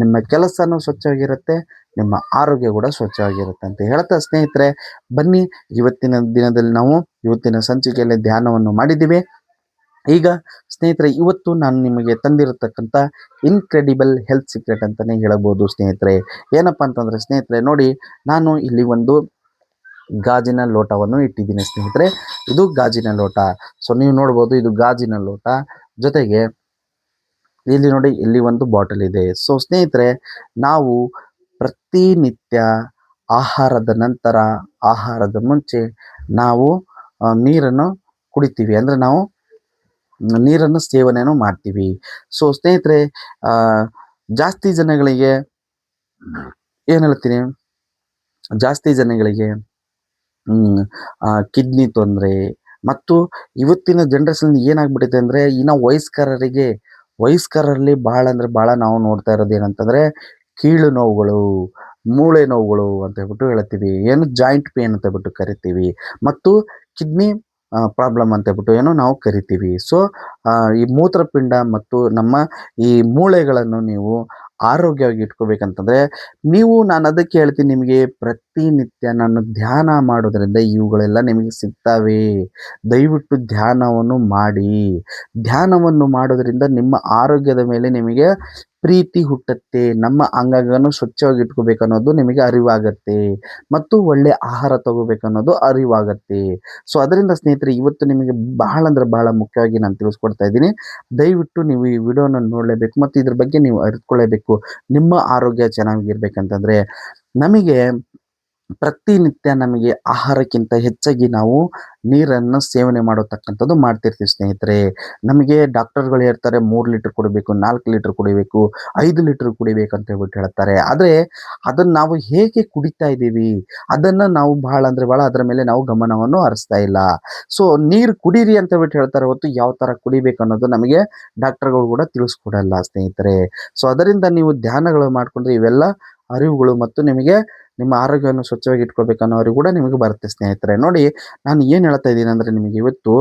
ನಿಮ್ಮ ಕೆಲಸನೂ ಸ್ವಚ್ಛವಾಗಿರುತ್ತೆ, ನಿಮ್ಮ ಆರೋಗ್ಯ ಕೂಡ ಸ್ವಚ್ಛವಾಗಿರುತ್ತೆ ಅಂತ ಹೇಳ್ತಾ ಸ್ನೇಹಿತರೆ, ಬನ್ನಿ ಇವತ್ತಿನ ದಿನದಲ್ಲಿ ನಾವು ಇವತ್ತಿನ ಸಂಚಿಕೆಯಲ್ಲಿ ಧ್ಯಾನವನ್ನು ಮಾಡಿದ್ದೀವಿ. ಈಗ ಸ್ನೇಹಿತರೆ, ಇವತ್ತು ನಾನು ನಿಮಗೆ ತಂದಿರತಕ್ಕಂಥ ಇನ್ಕ್ರೆಡಿಬಲ್ ಹೆಲ್ತ್ ಸೀಕ್ರೆಟ್ ಅಂತಲೇ ಹೇಳಬಹುದು ಸ್ನೇಹಿತರೆ. ಏನಪ್ಪ ಅಂತಂದರೆ ಸ್ನೇಹಿತರೆ ನೋಡಿ, ನಾನು ಇಲ್ಲಿ ಒಂದು ಗಾಜಿನ ಲೋಟವನ್ನು ಇಟ್ಟಿದ್ದೀನಿ ಸ್ನೇಹಿತರೆ. ಇದು ಗಾಜಿನ ಲೋಟ. ಸೊ ನೀವು ನೋಡ್ಬೋದು, ಇದು ಗಾಜಿನ ಲೋಟ. ಜೊತೆಗೆ ಇಲ್ಲಿ ನೋಡಿ, ಇಲ್ಲಿ ಒಂದು ಬಾಟಲ್ ಇದೆ. ಸೊ ಸ್ನೇಹಿತರೆ, ನಾವು ಪ್ರತಿನಿತ್ಯ ಆಹಾರದ ನಂತರ, ಆಹಾರದ ಮುಂಚೆ ನಾವು ನೀರನ್ನು ಕುಡಿತೀವಿ, ಅಂದರೆ ನಾವು ನೀರನ್ನು ಸೇವನೆಯನ್ನು ಮಾಡ್ತೀವಿ. ಸೊ ಸ್ನೇಹಿತರೆ, ಜಾಸ್ತಿ ಜನಗಳಿಗೆ ಏನು ಹೇಳ್ತೀನಿ, ಜಾಸ್ತಿ ಜನಗಳಿಗೆ ಕಿಡ್ನಿ ತೊಂದರೆ ಮತ್ತು ಇವತ್ತಿನ ಜನ್ರೇಷನ್ ಏನಾಗ್ಬಿಟ್ಟಿದೆ ಅಂದರೆ, ಇನ್ನು ವಯಸ್ಕರಲ್ಲಿ ಭಾಳ ಅಂದರೆ ಭಾಳ ನಾವು ನೋಡ್ತಾ ಇರೋದು ಏನಂತಂದರೆ ಕೀಳು ನೋವುಗಳು, ಮೂಳೆ ನೋವುಗಳು ಅಂತ ಹೇಳ್ಬಿಟ್ಟು ಹೇಳ್ತೀವಿ, ಏನು ಜಾಯಿಂಟ್ ಪೇನ್ ಅಂತ ಹೇಳ್ಬಿಟ್ಟು ಕರಿತೀವಿ, ಮತ್ತು ಕಿಡ್ನಿ ಪ್ರಾಬ್ಲಮ್ ಅಂತ ಹೇಳ್ಬಿಟ್ಟು ಏನೋ ನಾವು ಕರಿತೀವಿ. ಸೊ ಈ ಮೂತ್ರಪಿಂಡ ಮತ್ತು ನಮ್ಮ ಈ ಮೂಳೆಗಳನ್ನು ನೀವು ಆರೋಗ್ಯವಾಗಿ ಇಟ್ಕೋಬೇಕಂತಂದರೆ ನಾನು ಅದಕ್ಕೆ ಹೇಳ್ತೀನಿ, ನಿಮಗೆ ಪ್ರತಿನಿತ್ಯ ನಾನು ಧ್ಯಾನ ಮಾಡೋದ್ರಿಂದ ಇವುಗಳೆಲ್ಲ ನಿಮಗೆ ಸಿಗ್ತವೆ. ದಯವಿಟ್ಟು ಧ್ಯಾನವನ್ನು ಮಾಡಿ. ಧ್ಯಾನವನ್ನು ಮಾಡೋದ್ರಿಂದ ನಿಮ್ಮ ಆರೋಗ್ಯದ ಮೇಲೆ ನಿಮಗೆ ಪ್ರೀತಿ ಹುಟ್ಟುತ್ತೆ. ನಮ್ಮ ಅಂಗಾಂಗವನ್ನು ಸ್ವಚ್ಛವಾಗಿ ಇಟ್ಕೋಬೇಕನ್ನೋದು ನಿಮಗೆ ಅರಿವಾಗತ್ತೆ ಮತ್ತು ಒಳ್ಳೆಯ ಆಹಾರ ತಗೋಬೇಕನ್ನೋದು ಅರಿವಾಗತ್ತೆ. ಸೊ ಅದರಿಂದ ಸ್ನೇಹಿತರೆ, ಇವತ್ತು ನಿಮಗೆ ಬಹಳ ಅಂದರೆ ಬಹಳ ಮುಖ್ಯವಾಗಿ ನಾನು ತಿಳಿಸ್ಕೊಡ್ತಾ ಇದ್ದೀನಿ. ದಯವಿಟ್ಟು ನೀವು ಈ ವಿಡಿಯೋನ ನೋಡಲೇಬೇಕು ಮತ್ತು ಇದ್ರ ಬಗ್ಗೆ ನೀವು ಅರಿತುಕೊಳ್ಳೇಬೇಕು. ನಿಮ್ಮ ಆರೋಗ್ಯ ಚೆನ್ನಾಗಿರ್ಬೇಕಂತಂದರೆ ನಮಗೆ ಪ್ರತಿನಿತ್ಯ ನಮಗೆ ಆಹಾರಕ್ಕಿಂತ ಹೆಚ್ಚಾಗಿ ನಾವು ನೀರನ್ನು ಸೇವನೆ ಮಾಡತಕ್ಕಂಥದ್ದು ಮಾಡ್ತಿರ್ತೀವಿ ಸ್ನೇಹಿತರೆ. ನಮಗೆ ಡಾಕ್ಟರ್ಗಳು ಹೇಳ್ತಾರೆ 3 ಲೀಟರ್ ಕುಡಿಬೇಕು, 4 ಲೀಟರ್ ಕುಡಿಬೇಕು, 5 ಲೀಟರ್ ಕುಡಿಬೇಕು ಅಂತ ಹೇಳ್ಬಿಟ್ಟು ಹೇಳ್ತಾರೆ. ಆದರೆ ಅದನ್ನು ನಾವು ಹೇಗೆ ಕುಡಿತಾ ಇದ್ದೀವಿ ಅದನ್ನು ನಾವು ಬಹಳ ಅಂದರೆ ಬಹಳ ಅದರ ಮೇಲೆ ನಾವು ಗಮನವನ್ನು ಹರಿಸ್ತಾ ಇಲ್ಲ. ಸೊ ನೀರು ಕುಡೀರಿ ಅಂತ ಹೇಳ್ಬಿಟ್ಟು ಹೇಳ್ತಾರೆ ಹೊತ್ತು ಯಾವ ಥರ ಕುಡಿಬೇಕು ಅನ್ನೋದು ನಮಗೆ ಡಾಕ್ಟರ್ಗಳು ಕೂಡ ತಿಳಿಸ್ಕೊಡಲ್ಲ ಸ್ನೇಹಿತರೆ. ಸೊ ಅದರಿಂದ ನೀವು ಧ್ಯಾನಗಳು ಮಾಡಿಕೊಂಡ್ರೆ ಇವೆಲ್ಲ ಅರಿವುಗಳು ಮತ್ತು ನಿಮಗೆ ನಿಮ್ಮ ಆರೋಗ್ಯವನ್ನು ಸ್ವಚ್ಛವಾಗಿ ಇಟ್ಕೋಬೇಕನ್ನೋ ಅರಿವು ಕೂಡ ನಿಮಗೆ ಬರುತ್ತೆ ಸ್ನೇಹಿತರೆ. ನೋಡಿ, ನಾನು ಏನು ಹೇಳ್ತಾ ಇದ್ದೀನಿ ಅಂದರೆ ನಿಮಗೆ ಇವತ್ತು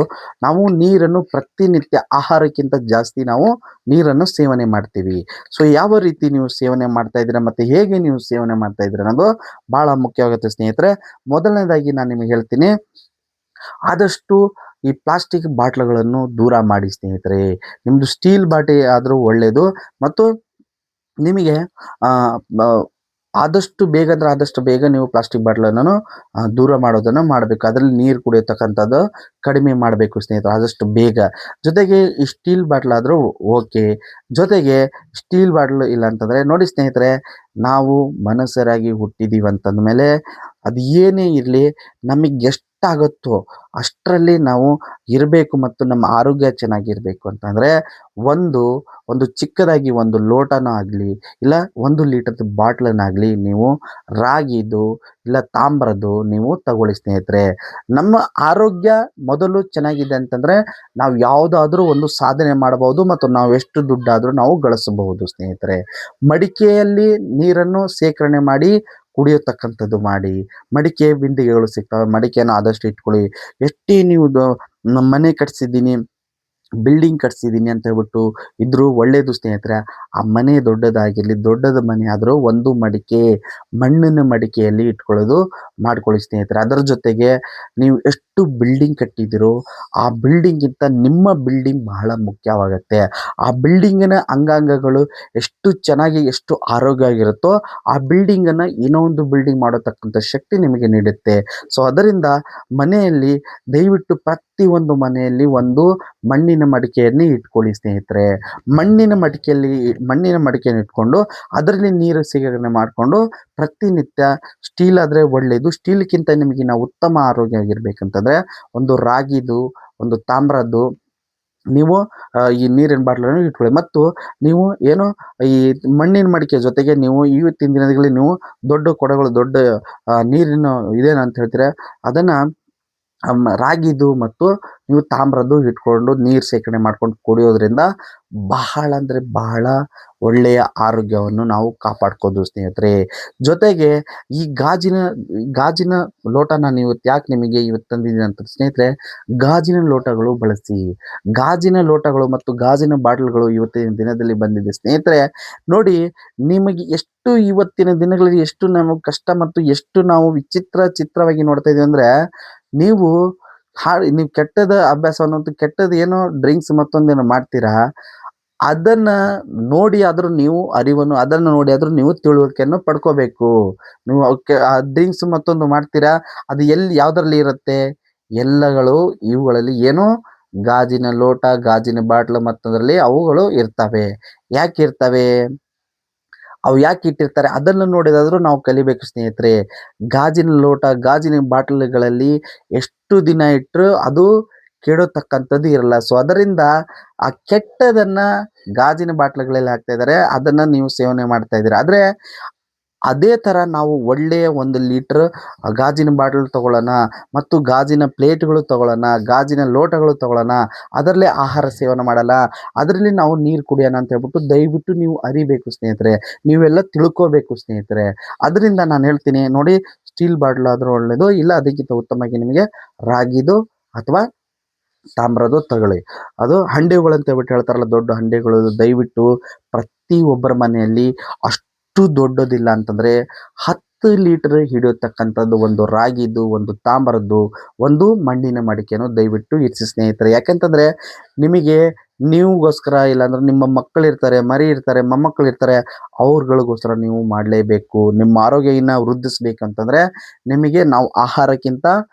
ನಾವು ನೀರನ್ನು ಪ್ರತಿನಿತ್ಯ ಆಹಾರಕ್ಕಿಂತ ಜಾಸ್ತಿ ನಾವು ನೀರನ್ನು ಸೇವನೆ ಮಾಡ್ತೀವಿ. ಸೊ ಯಾವ ರೀತಿ ನೀವು ಸೇವನೆ ಮಾಡ್ತಾ ಇದ್ದೀರಾ ಮತ್ತು ಹೇಗೆ ನೀವು ಸೇವನೆ ಮಾಡ್ತಾ ಇದ್ದೀರಾ ಅನ್ನೋದು ಭಾಳ ಮುಖ್ಯವಾಗುತ್ತೆ ಸ್ನೇಹಿತರೆ. ಮೊದಲನೇದಾಗಿ ನಾನು ನಿಮಗೆ ಹೇಳ್ತೀನಿ, ಆದಷ್ಟು ಈ ಪ್ಲಾಸ್ಟಿಕ್ ಬಾಟ್ಲುಗಳನ್ನು ದೂರ ಮಾಡಿ ಸ್ನೇಹಿತರೆ. ನಿಮ್ಮದು ಸ್ಟೀಲ್ ಬಾಟಲಿ ಆದರೂ ಒಳ್ಳೆಯದು. ಮತ್ತು ನಿಮಗೆ ಆ, ಬ- ಆದಷ್ಟು ಬೇಗ ಅಂದರೆ ಆದಷ್ಟು ಬೇಗ ನೀವು ಪ್ಲಾಸ್ಟಿಕ್ ಬಾಟ್ಲನ್ನು ದೂರ ಮಾಡೋದನ್ನು ಮಾಡಬೇಕು. ಅದರಲ್ಲಿ ನೀರು ಕುಡಿಯತಕ್ಕಂಥದ್ದು ಕಡಿಮೆ ಮಾಡಬೇಕು ಸ್ನೇಹಿತರೆ, ಆದಷ್ಟು ಬೇಗ. ಜೊತೆಗೆ ಈ ಸ್ಟೀಲ್ ಬಾಟ್ಲಾದರೂ ಓಕೆ. ಜೊತೆಗೆ ಸ್ಟೀಲ್ ಬಾಟ್ಲು ಇಲ್ಲ ಅಂತಂದರೆ ನೋಡಿ ಸ್ನೇಹಿತರೆ, ನಾವು ಮನುಷ್ಯರಾಗಿ ಹುಟ್ಟಿದ್ದೀವಿ ಅಂತಂದಮೇಲೆ ಅದು ಏನೇ ಇರಲಿ, ನಮಗೆ ಎಷ್ಟಾಗುತ್ತೋ ಅಷ್ಟರಲ್ಲಿ ನಾವು ಇರಬೇಕು ಮತ್ತು ನಮ್ಮ ಆರೋಗ್ಯ ಚೆನ್ನಾಗಿರಬೇಕು ಅಂತಂದರೆ ಒಂದು ಒಂದು ಚಿಕ್ಕದಾಗಿ ಒಂದು ಲೋಟನ ಆಗಲಿ ಇಲ್ಲ 1 ಲೀಟರ್ದು ಬಾಟ್ಲನ್ನಾಗಲಿ ನೀವು ರಾಗಿದು ಇಲ್ಲ ತಾಮ್ರದ್ದು ನೀವು ತಗೊಳ್ಳಿ ಸ್ನೇಹಿತರೆ. ನಮ್ಮ ಆರೋಗ್ಯ ಮೊದಲು ಚೆನ್ನಾಗಿದೆ ಅಂತಂದರೆ ನಾವು ಯಾವುದಾದ್ರೂ ಒಂದು ಸಾಧನೆ ಮಾಡಬಹುದು ಮತ್ತು ನಾವು ಎಷ್ಟು ದುಡ್ಡಾದರೂ ನಾವು ಗಳಿಸಬಹುದು ಸ್ನೇಹಿತರೆ. ಮಡಿಕೆಯಲ್ಲಿ ನೀರನ್ನು ಶೇಖರಣೆ ಮಾಡಿ ಕುಡಿಯತಕ್ಕಂಥದ್ದು ಮಾಡಿ. ಮಡಿಕೆ ಬಿಂದಿಗೆಗಳು ಸಿಗ್ತವೆ, ಮಡಿಕೆಯನ್ನು ಆದಷ್ಟು ಇಟ್ಕೊಳ್ಳಿ. ಎಷ್ಟೇ ನೀವು ಮನೆ ಕಟ್ಸಿದ್ದೀನಿ, ಬಿಲ್ಡಿಂಗ್ ಕಟ್ಸಿದ್ದೀನಿ ಅಂತ ಹೇಳ್ಬಿಟ್ಟು ಇದ್ರೂ ಒಳ್ಳೆಯದು ಸ್ನೇಹಿತರೆ. ಆ ಮನೆ ದೊಡ್ಡದಾಗಿರಲಿ, ದೊಡ್ಡದ ಮನೆ ಆದರೂ ಒಂದು ಮಡಿಕೆ, ಮಣ್ಣಿನ ಮಡಿಕೆಯಲ್ಲಿ ಇಟ್ಕೊಳ್ಳೋದು ಮಾಡ್ಕೊಳ್ಳಿ ಸ್ನೇಹಿತರೆ. ಅದರ ಜೊತೆಗೆ ನೀವು ಎಷ್ಟು ಬಿಲ್ಡಿಂಗ್ ಕಟ್ಟಿದ್ದೀರೋ ಆ ಬಿಲ್ಡಿಂಗಿಂತ ನಿಮ್ಮ ಬಿಲ್ಡಿಂಗ್ ಬಹಳ ಮುಖ್ಯವಾಗುತ್ತೆ. ಆ ಬಿಲ್ಡಿಂಗಿನ ಅಂಗಾಂಗಗಳು ಎಷ್ಟು ಚೆನ್ನಾಗಿ ಎಷ್ಟು ಆರೋಗ್ಯ ಆಗಿರುತ್ತೋ ಆ ಬಿಲ್ಡಿಂಗನ್ನು ಏನೋ ಒಂದು ಬಿಲ್ಡಿಂಗ್ ಮಾಡತಕ್ಕಂಥ ಶಕ್ತಿ ನಿಮಗೆ ನೀಡುತ್ತೆ. ಸೊ ಅದರಿಂದ ಮನೆಯಲ್ಲಿ ದಯವಿಟ್ಟು ಪ್ರತಿಯೊಂದು ಮನೆಯಲ್ಲಿ ಒಂದು ಮಣ್ಣಿನ ಮಡಿಕೆಯನ್ನು ಇಟ್ಕೊಳ್ಳಿ ಸ್ನೇಹಿತರೆ. ಮಣ್ಣಿನ ಮಡಿಕೆಯನ್ನು ಇಟ್ಕೊಂಡು ಅದರಲ್ಲಿ ನೀರು ಶೇಖರಣೆ ಮಾಡಿಕೊಂಡು ಪ್ರತಿನಿತ್ಯ, ಸ್ಟೀಲ್ ಆದರೆ ಒಳ್ಳೆಯದು. ಸ್ಟೀಲ್ಗಿಂತ ನಿಮಗಿನ್ನ ಉತ್ತಮ ಆರೋಗ್ಯ ಆಗಿರ್ಬೇಕಂತಂದರೆ ಒಂದು ರಾಗಿದು, ಒಂದು ತಾಮ್ರದ್ದು ನೀವು ಈ ನೀರಿನ ಬಾಟ್ಲನ್ನು ಇಟ್ಕೊಳ್ಳಿ. ಮತ್ತು ನೀವು ಏನು ಈ ಮಣ್ಣಿನ ಮಡಿಕೆ ಜೊತೆಗೆ ನೀವು ಇವತ್ತಿನ ದಿನಗಳಲ್ಲಿ ನೀವು ದೊಡ್ಡ ಕೊಡಗಳು, ದೊಡ್ಡ ನೀರಿನ ಇದೇನಂತ ಹೇಳ್ತೀರಾ ಅದನ್ನು ರಾಗಿದು ಮತ್ತು ನೀವು ತಾಮ್ರದ್ದು ಇಟ್ಕೊಂಡು ನೀರು ಶೇಖರಣೆ ಮಾಡ್ಕೊಂಡು ಕುಡಿಯೋದ್ರಿಂದ ಬಹಳ ಅಂದರೆ ಬಹಳ ಒಳ್ಳೆಯ ಆರೋಗ್ಯವನ್ನು ನಾವು ಕಾಪಾಡ್ಕೋದು ಸ್ನೇಹಿತರೆ. ಜೊತೆಗೆ ಈ ಗಾಜಿನ ಲೋಟನ ನೀವು ಯಾಕೆ ನಿಮಗೆ ಇವತ್ತು ತಂದಿದ್ದೀನಿ ಅಂತ ಸ್ನೇಹಿತರೆ, ಗಾಜಿನ ಲೋಟಗಳು ಬಳಸಿ. ಗಾಜಿನ ಲೋಟಗಳು ಮತ್ತು ಗಾಜಿನ ಬಾಟಲ್ಗಳು ಇವತ್ತಿನ ದಿನದಲ್ಲಿ ಬಂದಿದೆ ಸ್ನೇಹಿತರೆ. ನೋಡಿ, ನಿಮಗೆ ಎಷ್ಟು ಇವತ್ತಿನ ದಿನಗಳಲ್ಲಿ ಎಷ್ಟು ನಮಗೆ ಕಷ್ಟ ಮತ್ತು ಎಷ್ಟು ನಾವು ಚಿತ್ರವಾಗಿ ನೋಡ್ತಾ ಇದೀವಿ ಅಂದರೆ, ನೀವು ನೀವು ಕೆಟ್ಟದ ಅಭ್ಯಾಸವನ್ನು ಕೆಟ್ಟದ ಏನೋ ಡ್ರಿಂಕ್ಸ್ ಮತ್ತೊಂದೇನೋ ಮಾಡ್ತೀರಾ, ಅದನ್ನ ನೋಡಿ ಆದರೂ ನೀವು ಅರಿವನ್ನು ಅದನ್ನು ನೋಡಿ ಆದರೂ ನೀವು ತಿಳುವಳಿಕೆಯನ್ನು ಪಡ್ಕೋಬೇಕು. ನೀವು ಆ ಡ್ರಿಂಕ್ಸ್ ಮತ್ತೊಂದು ಮಾಡ್ತೀರಾ, ಅದು ಎಲ್ಲಿ ಯಾವುದರಲ್ಲಿ ಇರುತ್ತೆ, ಎಲ್ಲಗಳು ಇವುಗಳಲ್ಲಿ ಏನೋ ಗಾಜಿನ ಲೋಟ, ಗಾಜಿನ ಬಾಟ್ಲು ಮತ್ತೊಂದರಲ್ಲಿ ಅವುಗಳು ಇರ್ತವೆ. ಯಾಕೆ ಇರ್ತವೆ, ಅವು ಯಾಕೆ ಇಟ್ಟಿರ್ತಾರೆ ಅದನ್ನು ನೋಡಿದಾದರೂ ನಾವು ಕಲಿಬೇಕು ಸ್ನೇಹಿತರೆ. ಗಾಜಿನ ಲೋಟ, ಗಾಜಿನ ಬಾಟಲಿಗಳಲ್ಲಿ ಎಷ್ಟು ದಿನ ಇಟ್ಟರು ಅದು ಕೆಡತಕ್ಕಂಥದ್ದು ಇರಲ್ಲ. ಸೊ ಅದರಿಂದ ಆ ಕೆಟ್ಟದನ್ನು ಗಾಜಿನ ಬಾಟ್ಲಿಗಳಲ್ಲಿ ಹಾಕ್ತಾ ಇದ್ದಾರೆ, ಅದನ್ನು ನೀವು ಸೇವನೆ ಮಾಡ್ತಾ ಇದ್ದೀರಾ. ಆದರೆ ಅದೇ ಥರ ನಾವು ಒಳ್ಳೆಯ 1 ಲೀಟ್ರ್ ಗಾಜಿನ ಬಾಟಲ್ ತಗೊಳ್ಳೋಣ ಮತ್ತು ಗಾಜಿನ ಪ್ಲೇಟ್ಗಳು ತಗೊಳ್ಳೋಣ, ಗಾಜಿನ ಲೋಟಗಳು ತಗೊಳ್ಳೋಣ, ಅದರಲ್ಲೇ ಆಹಾರ ಸೇವನೆ ಮಾಡೋಣ, ಅದರಲ್ಲಿ ನಾವು ನೀರು ಕುಡಿಯೋಣ ಅಂತ ಹೇಳ್ಬಿಟ್ಟು ದಯವಿಟ್ಟು ನೀವು ಅರಿಬೇಕು ಸ್ನೇಹಿತರೆ. ನೀವೆಲ್ಲ ತಿಳ್ಕೋಬೇಕು ಸ್ನೇಹಿತರೆ. ಅದರಿಂದ ನಾನು ಹೇಳ್ತೀನಿ ನೋಡಿ, ಸ್ಟೀಲ್ ಬಾಟ್ಲ್ ಆದರೂ ಒಳ್ಳೆಯದು, ಇಲ್ಲ ಅದಕ್ಕಿಂತ ಉತ್ತಮವಾಗಿ ನಿಮಗೆ ರಾಗಿದು ಅಥವಾ ತಾಮ್ರದ್ದು ತಗೊಳ್ಳಿ. ಅದು ಹಂಡೆಗಳು ಅಂತ ಹೇಳ್ಬಿಟ್ಟು ಹೇಳ್ತಾರಲ್ಲ, ದೊಡ್ಡ ಹಂಡೆಗಳು, ದಯವಿಟ್ಟು ಪ್ರತಿಯೊಬ್ಬರ ಮನೆಯಲ್ಲಿ ಅಷ್ಟು ದೊಡ್ಡದಿಲ್ಲ ಅಂತಂದರೆ 10 ಲೀಟರ್ ಹಿಡಿಯತಕ್ಕಂಥದ್ದು ಒಂದು ರಾಗಿದು, ಒಂದು ತಾಮ್ರದ್ದು, ಒಂದು ಮಣ್ಣಿನ ಮಡಿಕೆಯನ್ನು ದಯವಿಟ್ಟು ಇರಿಸಿ ಸ್ನೇಹಿತರೆ. ಯಾಕೆಂತಂದರೆ ನಿಮಗೆ ನೀವುಗೋಸ್ಕರ, ಇಲ್ಲಾಂದ್ರೆ ನಿಮ್ಮ ಮಕ್ಕಳಿರ್ತಾರೆ, ಮರಿ ಇರ್ತಾರೆ, ಮೊಮ್ಮಕ್ಕಳಿರ್ತಾರೆ, ಅವ್ರುಗಳಿಗೋಸ್ಕರ ನೀವು ಮಾಡಲೇಬೇಕು. ನಿಮ್ಮ ಆರೋಗ್ಯ ಇನ್ನು ವೃದ್ಧಿಸ್ಬೇಕಂತಂದರೆ ನಿಮಗೆ ನಾವು ಆಹಾರಕ್ಕಿಂತ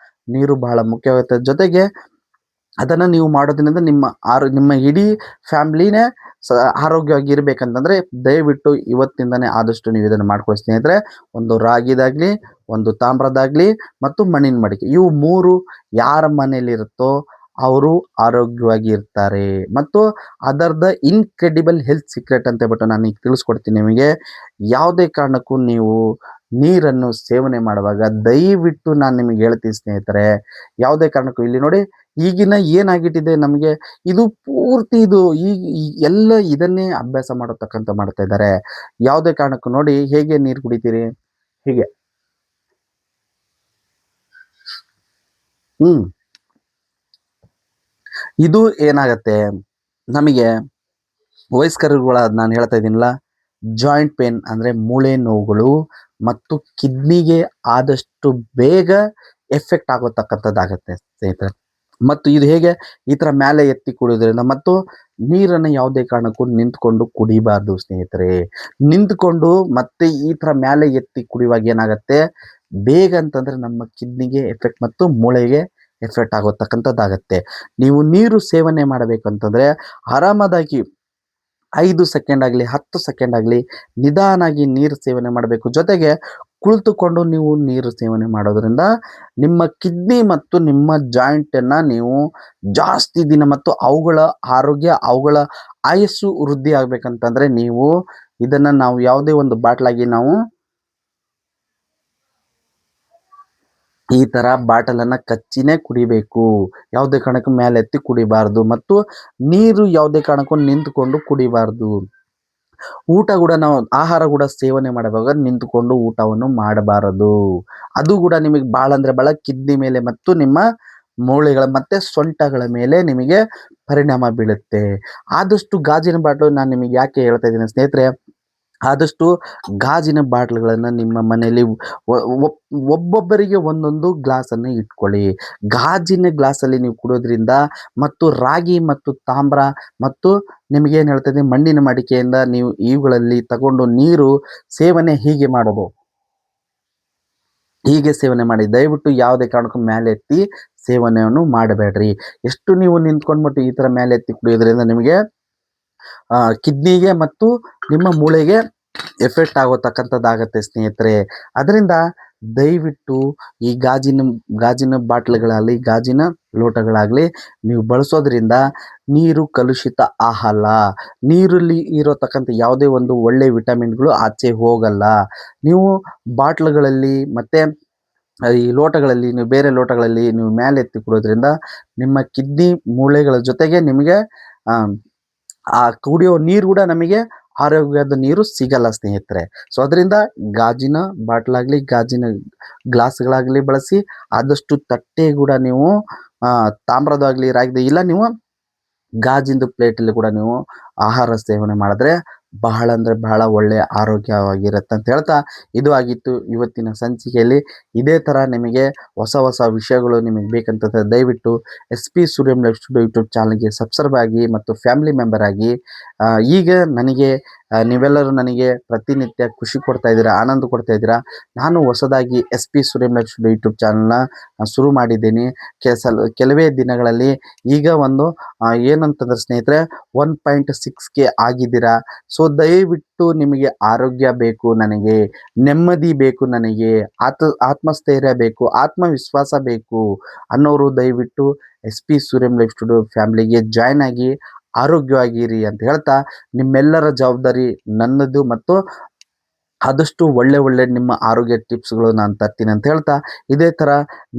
ನೀರು ಬಹಳ ಮುಖ್ಯವಾಗುತ್ತೆ. ಜೊತೆಗೆ ಅದನ್ನು ನೀವು ಮಾಡೋದ್ರಿಂದ ನಿಮ್ಮ ಇಡೀ ಫ್ಯಾಮ್ಲಿನೇ ಆರೋಗ್ಯವಾಗಿ ಇರ್ಬೇಕಂತಂದ್ರೆ ದಯವಿಟ್ಟು ಇವತ್ತಿಂದಾನೇ ಆದಷ್ಟು ನೀವು ಇದನ್ನು ಮಾಡ್ಕೊಳ್ಳಿ ಸ್ನೇಹಿತರೆ. ಒಂದು ರಾಗಿದಾಗ್ಲಿ, ಒಂದು ತಾಮ್ರದಾಗ್ಲಿ ಮತ್ತು ಮಣ್ಣಿನ ಮಡಿಕೆ, ಇವು 3 ಯಾರ ಮನೆಯಲ್ಲಿರುತ್ತೋ ಅವರು ಆರೋಗ್ಯವಾಗಿ ಇರ್ತಾರೆ. ಮತ್ತು ಅದರ್ದ ಇನ್ಕ್ರೆಡಿಬಲ್ ಹೆಲ್ತ್ ಸೀಕ್ರೆಟ್ ಅಂತ ಹೇಳ್ಬಿಟ್ಟು ನಾನು ಈಗ ತಿಳಿಸ್ಕೊಡ್ತೀನಿ ನಿಮಗೆ. ಯಾವುದೇ ಕಾರಣಕ್ಕೂ ನೀವು ನೀರನ್ನು ಸೇವನೆ ಮಾಡುವಾಗ ದಯವಿಟ್ಟು ನಾನು ನಿಮಗೆ ಹೇಳ್ತೀನಿ ಸ್ನೇಹಿತರೆ, ಯಾವುದೇ ಕಾರಣಕ್ಕೂ ಇಲ್ಲಿ ನೋಡಿ, ಈಗಿನ ಏನಾಗಿಟ್ಟಿದೆ ನಮಗೆ, ಇದು ಪೂರ್ತಿ ಇದು ಈ ಎಲ್ಲ ಇದನ್ನೇ ಅಭ್ಯಾಸ ಮಾಡತಕ್ಕಂತ ಮಾಡ್ತಾ ಇದ್ದಾರೆ. ಯಾವುದೇ ಕಾರಣಕ್ಕೂ ನೋಡಿ, ಹೇಗೆ ನೀರು ಕುಡಿತೀರಿ, ಹೀಗೆ ಹ್ಮ್ ಇದು ಏನಾಗತ್ತೆ ನಮಗೆ, ವಯಸ್ಕರುಗಳ ನಾನು ಹೇಳ್ತಾ ಇದ್ದೀನಲ್ಲ, ಜಾಯಿಂಟ್ ಪೇನ್ ಅಂದರೆ ಮೂಳೆ ನೋವುಗಳು ಮತ್ತು ಕಿಡ್ನಿಗೆ ಆದಷ್ಟು ಬೇಗ ಎಫೆಕ್ಟ್ ಆಗೋತಕ್ಕಂಥದ್ದಾಗತ್ತೆ ಸ್ನೇಹಿತರೆ. ಮತ್ತು ಇದು ಹೇಗೆ, ಈ ಥರ ಮೇಲೆ ಎತ್ತಿ ಕುಡಿಯೋದ್ರಿಂದ, ಮತ್ತು ನೀರನ್ನು ಯಾವುದೇ ಕಾರಣಕ್ಕೂ ನಿಂತ್ಕೊಂಡು ಕುಡಿಬಾರ್ದು ಸ್ನೇಹಿತರೆ. ನಿಂತ್ಕೊಂಡು ಮತ್ತೆ ಈ ಥರ ಮೇಲೆ ಎತ್ತಿ ಕುಡಿಯುವಾಗ ಏನಾಗುತ್ತೆ, ಬೇಗ ಅಂತಂದರೆ ನಮ್ಮ ಕಿಡ್ನಿಗೆ ಎಫೆಕ್ಟ್ ಮತ್ತು ಮೂಳೆಗೆ ಎಫೆಕ್ಟ್ ಆಗೋತಕ್ಕಂಥದ್ದಾಗತ್ತೆ. ನೀವು ನೀರು ಸೇವನೆ ಮಾಡಬೇಕಂತಂದರೆ ಆರಾಮದಾಗಿ 5 ಸೆಕೆಂಡ್ ಆಗಲಿ 10 ಸೆಕೆಂಡ್ ಆಗಲಿ ನಿಧಾನಾಗಿ ನೀರು ಸೇವನೆ ಮಾಡಬೇಕು. ಜೊತೆಗೆ ಕುಳಿತುಕೊಂಡು ನೀವು ನೀರು ಸೇವನೆ ಮಾಡೋದ್ರಿಂದ ನಿಮ್ಮ ಕಿಡ್ನಿ ಮತ್ತು ನಿಮ್ಮ ಜಾಯಿಂಟನ್ನು ನೀವು ಜಾಸ್ತಿ ದಿನ ಮತ್ತು ಅವುಗಳ ಆರೋಗ್ಯ, ಅವುಗಳ ಆಯಸ್ಸು ವೃದ್ಧಿ ಆಗಬೇಕಂತಂದರೆ ನೀವು ಇದನ್ನು ನಾವು ಯಾವುದೇ ಒಂದು ಬಾಟ್ಲಾಗಿ ನಾವು ಈ ಥರ ಬಾಟಲನ್ನು ಕಚ್ಚಿನೇ ಕುಡಿಬೇಕು. ಯಾವುದೇ ಕಾರಣಕ್ಕೂ ಮೇಲೆ ಎತ್ತಿ ಕುಡಿಬಾರ್ದು. ಮತ್ತು ನೀರು ಯಾವುದೇ ಕಾರಣಕ್ಕೂ ನಿಂತುಕೊಂಡು ಕುಡಿಬಾರ್ದು. ಊಟ ಕೂಡ ನಾವು ಆಹಾರ ಕೂಡ ಸೇವನೆ ಮಾಡುವಾಗ ನಿಂತುಕೊಂಡು ಊಟವನ್ನು ಮಾಡಬಾರದು. ಅದು ಕೂಡ ನಿಮಗೆ ಭಾಳ ಅಂದರೆ ಭಾಳ ಕಿಡ್ನಿ ಮೇಲೆ ಮತ್ತು ನಿಮ್ಮ ಮೂಳೆಗಳ ಮತ್ತು ಸೊಂಟಗಳ ಮೇಲೆ ನಿಮಗೆ ಪರಿಣಾಮ ಬೀಳುತ್ತೆ. ಆದಷ್ಟು ಗಾಜಿನ ಬಾಟಲು ನಾನು ನಿಮಗೆ ಯಾಕೆ ಹೇಳ್ತಾ ಇದ್ದೀನಿ ಸ್ನೇಹಿತರೆ, ಆದಷ್ಟು ಗಾಜಿನ ಬಾಟ್ಲುಗಳನ್ನು ನಿಮ್ಮ ಮನೆಯಲ್ಲಿ ಒಬ್ಬೊಬ್ಬರಿಗೆ ಒಂದೊಂದು ಗ್ಲಾಸನ್ನು ಇಟ್ಕೊಳ್ಳಿ. ಗಾಜಿನ ಗ್ಲಾಸಲ್ಲಿ ನೀವು ಕುಡಿಯೋದ್ರಿಂದ, ಮತ್ತು ರಾಗಿ ಮತ್ತು ತಾಮ್ರ ಮತ್ತು ನಿಮಗೇನು ಹೇಳ್ತದೆ ಮಣ್ಣಿನ ಮಡಿಕೆಯಿಂದ ನೀವು ಇವುಗಳಲ್ಲಿ ತಗೊಂಡು ನೀರು ಸೇವನೆ ಹೀಗೆ ಮಾಡೋದು, ಹೀಗೆ ಸೇವನೆ ಮಾಡಿ. ದಯವಿಟ್ಟು ಯಾವುದೇ ಕಾರಣಕ್ಕೂ ಮೇಲೆ ಎತ್ತಿ ಸೇವನೆಯನ್ನು ಮಾಡಬೇಡ್ರಿ. ಎಷ್ಟು ನೀವು ನಿಂತ್ಕೊಂಡ್ಬಿಟ್ಟು ಈ ಥರ ಮೇಲೆ ಎತ್ತಿ ಕುಡಿಯೋದ್ರಿಂದ ನಿಮಗೆ ಕಿಡ್ನಿಗೆ ಮತ್ತು ನಿಮ್ಮ ಮೂಳೆಗೆ ಎಫೆಕ್ಟ್ ಆಗೋತಕ್ಕಂಥದ್ದಾಗತ್ತೆ ಸ್ನೇಹಿತರೆ. ಅದರಿಂದ ದಯವಿಟ್ಟು ಈ ಗಾಜಿನ ಬಾಟ್ಲುಗಳಾಗಲಿ, ಗಾಜಿನ ಲೋಟಗಳಾಗಲಿ ನೀವು ಬಳಸೋದ್ರಿಂದ ನೀರು ಕಲುಷಿತ ಆಗಲ್ಲ. ನೀರಲ್ಲಿ ಇರೋತಕ್ಕಂಥ ಯಾವುದೇ ಒಂದು ಒಳ್ಳೆಯ ವಿಟಮಿನ್ಗಳು ಆಚೆ ಹೋಗಲ್ಲ. ನೀವು ಬಾಟ್ಲುಗಳಲ್ಲಿ ಮತ್ತು ಈ ಲೋಟಗಳಲ್ಲಿ, ನೀವು ಬೇರೆ ಲೋಟಗಳಲ್ಲಿ ನೀವು ಮೇಲೆ ಎತ್ತಿ ಕುಡಿಯೋದ್ರಿಂದ ನಿಮ್ಮ ಕಿಡ್ನಿ ಮೂಳೆಗಳ ಜೊತೆಗೆ ನಿಮಗೆ ಆ ಕುಡಿಯೋ ನೀರು ಕೂಡ ನಮಗೆ ಆರೋಗ್ಯದ ನೀರು ಸಿಗಲ್ಲ ಸ್ನೇಹಿತರೆ. ಸೊ ಅದರಿಂದ ಗಾಜಿನ ಬಾಟ್ಲಾಗಲಿ, ಗಾಜಿನ ಗ್ಲಾಸ್ಗಳಾಗಲಿ ಬಳಸಿ. ಆದಷ್ಟು ತಟ್ಟೆ ಕೂಡ ನೀವು ತಾಮ್ರದಾಗಲಿ, ರಾಗಿದ ಇಲ್ಲ, ನೀವು ಗಾಜಿಂದು ಪ್ಲೇಟಲ್ಲಿ ಕೂಡ ನೀವು ಆಹಾರ ಸೇವನೆ ಮಾಡಿದ್ರೆ ಬಹಳ ಅಂದರೆ ಬಹಳ ಒಳ್ಳೆಯ ಆರೋಗ್ಯವಾಗಿರುತ್ತೆ ಅಂತ ಹೇಳ್ತಾ, ಇದು ಆಗಿತ್ತು ಇವತ್ತಿನ ಸಂಚಿಕೆಯಲ್ಲಿ. ಇದೇ ಥರ ನಿಮಗೆ ಹೊಸ ಹೊಸ ವಿಷಯಗಳು ನಿಮಗೆ ಬೇಕಂತಂದರೆ ದಯವಿಟ್ಟು SP ಸೂರ್ಯಂ ಲೈಫ್ ಸ್ಟುಡಿಯೋ ಯೂಟ್ಯೂಬ್ ಚಾನಲ್ಗೆ ಸಬ್ಸ್ಕ್ರೈಬ್ ಆಗಿ ಮತ್ತು ಫ್ಯಾಮಿಲಿ ಮೆಂಬರ್ ಆಗಿ. ಈಗ ನನಗೆ ನೀವೆಲ್ಲರೂ ನನಗೆ ಪ್ರತಿನಿತ್ಯ ಖುಷಿ ಕೊಡ್ತಾ ಇದ್ದೀರಾ, ಆನಂದ ಕೊಡ್ತಾ ಇದ್ದೀರಾ. ನಾನು ಹೊಸದಾಗಿ SP ಸೂರ್ಯಂ ಲೈಫ್ ಸ್ಟುಡಿಯೋ ಯೂಟ್ಯೂಬ್ ಚಾನಲ್ನ ಶುರು ಮಾಡಿದ್ದೀನಿ ಕೆಲವೇ ದಿನಗಳಲ್ಲಿ. ಈಗ ಒಂದು ಏನಂತಂದ್ರೆ ಸ್ನೇಹಿತರೆ, 1.6K ಆಗಿದ್ದೀರಾ. ಸೊ ದಯವಿಟ್ಟು ನಿಮಗೆ ಆರೋಗ್ಯ ಬೇಕು, ನನಗೆ ನೆಮ್ಮದಿ ಬೇಕು, ನನಗೆ ಆತ್ಮಸ್ಥೈರ್ಯ ಬೇಕು, ಆತ್ಮವಿಶ್ವಾಸ ಬೇಕು ಅನ್ನೋರು ದಯವಿಟ್ಟು SP ಸೂರ್ಯಂ ಲೈಫ್ ಸ್ಟುಡಿಯೋ ಫ್ಯಾಮಿಲಿಗೆ ಜಾಯ್ನ್ ಆಗಿ ಆರೋಗ್ಯವಾಗಿರಿ ಅಂತ ಹೇಳ್ತಾ, ನಿಮ್ಮೆಲ್ಲರ ಜವಾಬ್ದಾರಿ ನನ್ನದು. ಮತ್ತು ಆದಷ್ಟು ಒಳ್ಳೆ ನಿಮ್ಮ ಆರೋಗ್ಯ ಟಿಪ್ಸ್ಗಳು ನಾನು ತರ್ತೀನಿ ಅಂತ ಹೇಳ್ತಾ, ಇದೇ ಥರ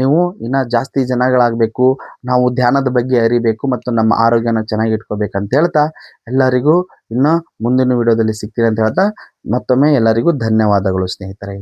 ನೀವು ಇನ್ನೂ ಜಾಸ್ತಿ ಜನಗಳಾಗಬೇಕು, ನಾವು ಧ್ಯಾನದ ಬಗ್ಗೆ ಅರಿಬೇಕು ಮತ್ತು ನಮ್ಮ ಆರೋಗ್ಯನ ಚೆನ್ನಾಗಿ ಇಟ್ಕೋಬೇಕಂತ ಹೇಳ್ತಾ, ಎಲ್ಲರಿಗೂ ಇನ್ನು ಮುಂದಿನ ವಿಡಿಯೋದಲ್ಲಿ ಸಿಗ್ತೀನಿ ಅಂತ ಹೇಳ್ತಾ, ಮತ್ತೊಮ್ಮೆ ಎಲ್ಲರಿಗೂ ಧನ್ಯವಾದಗಳು ಸ್ನೇಹಿತರೆ.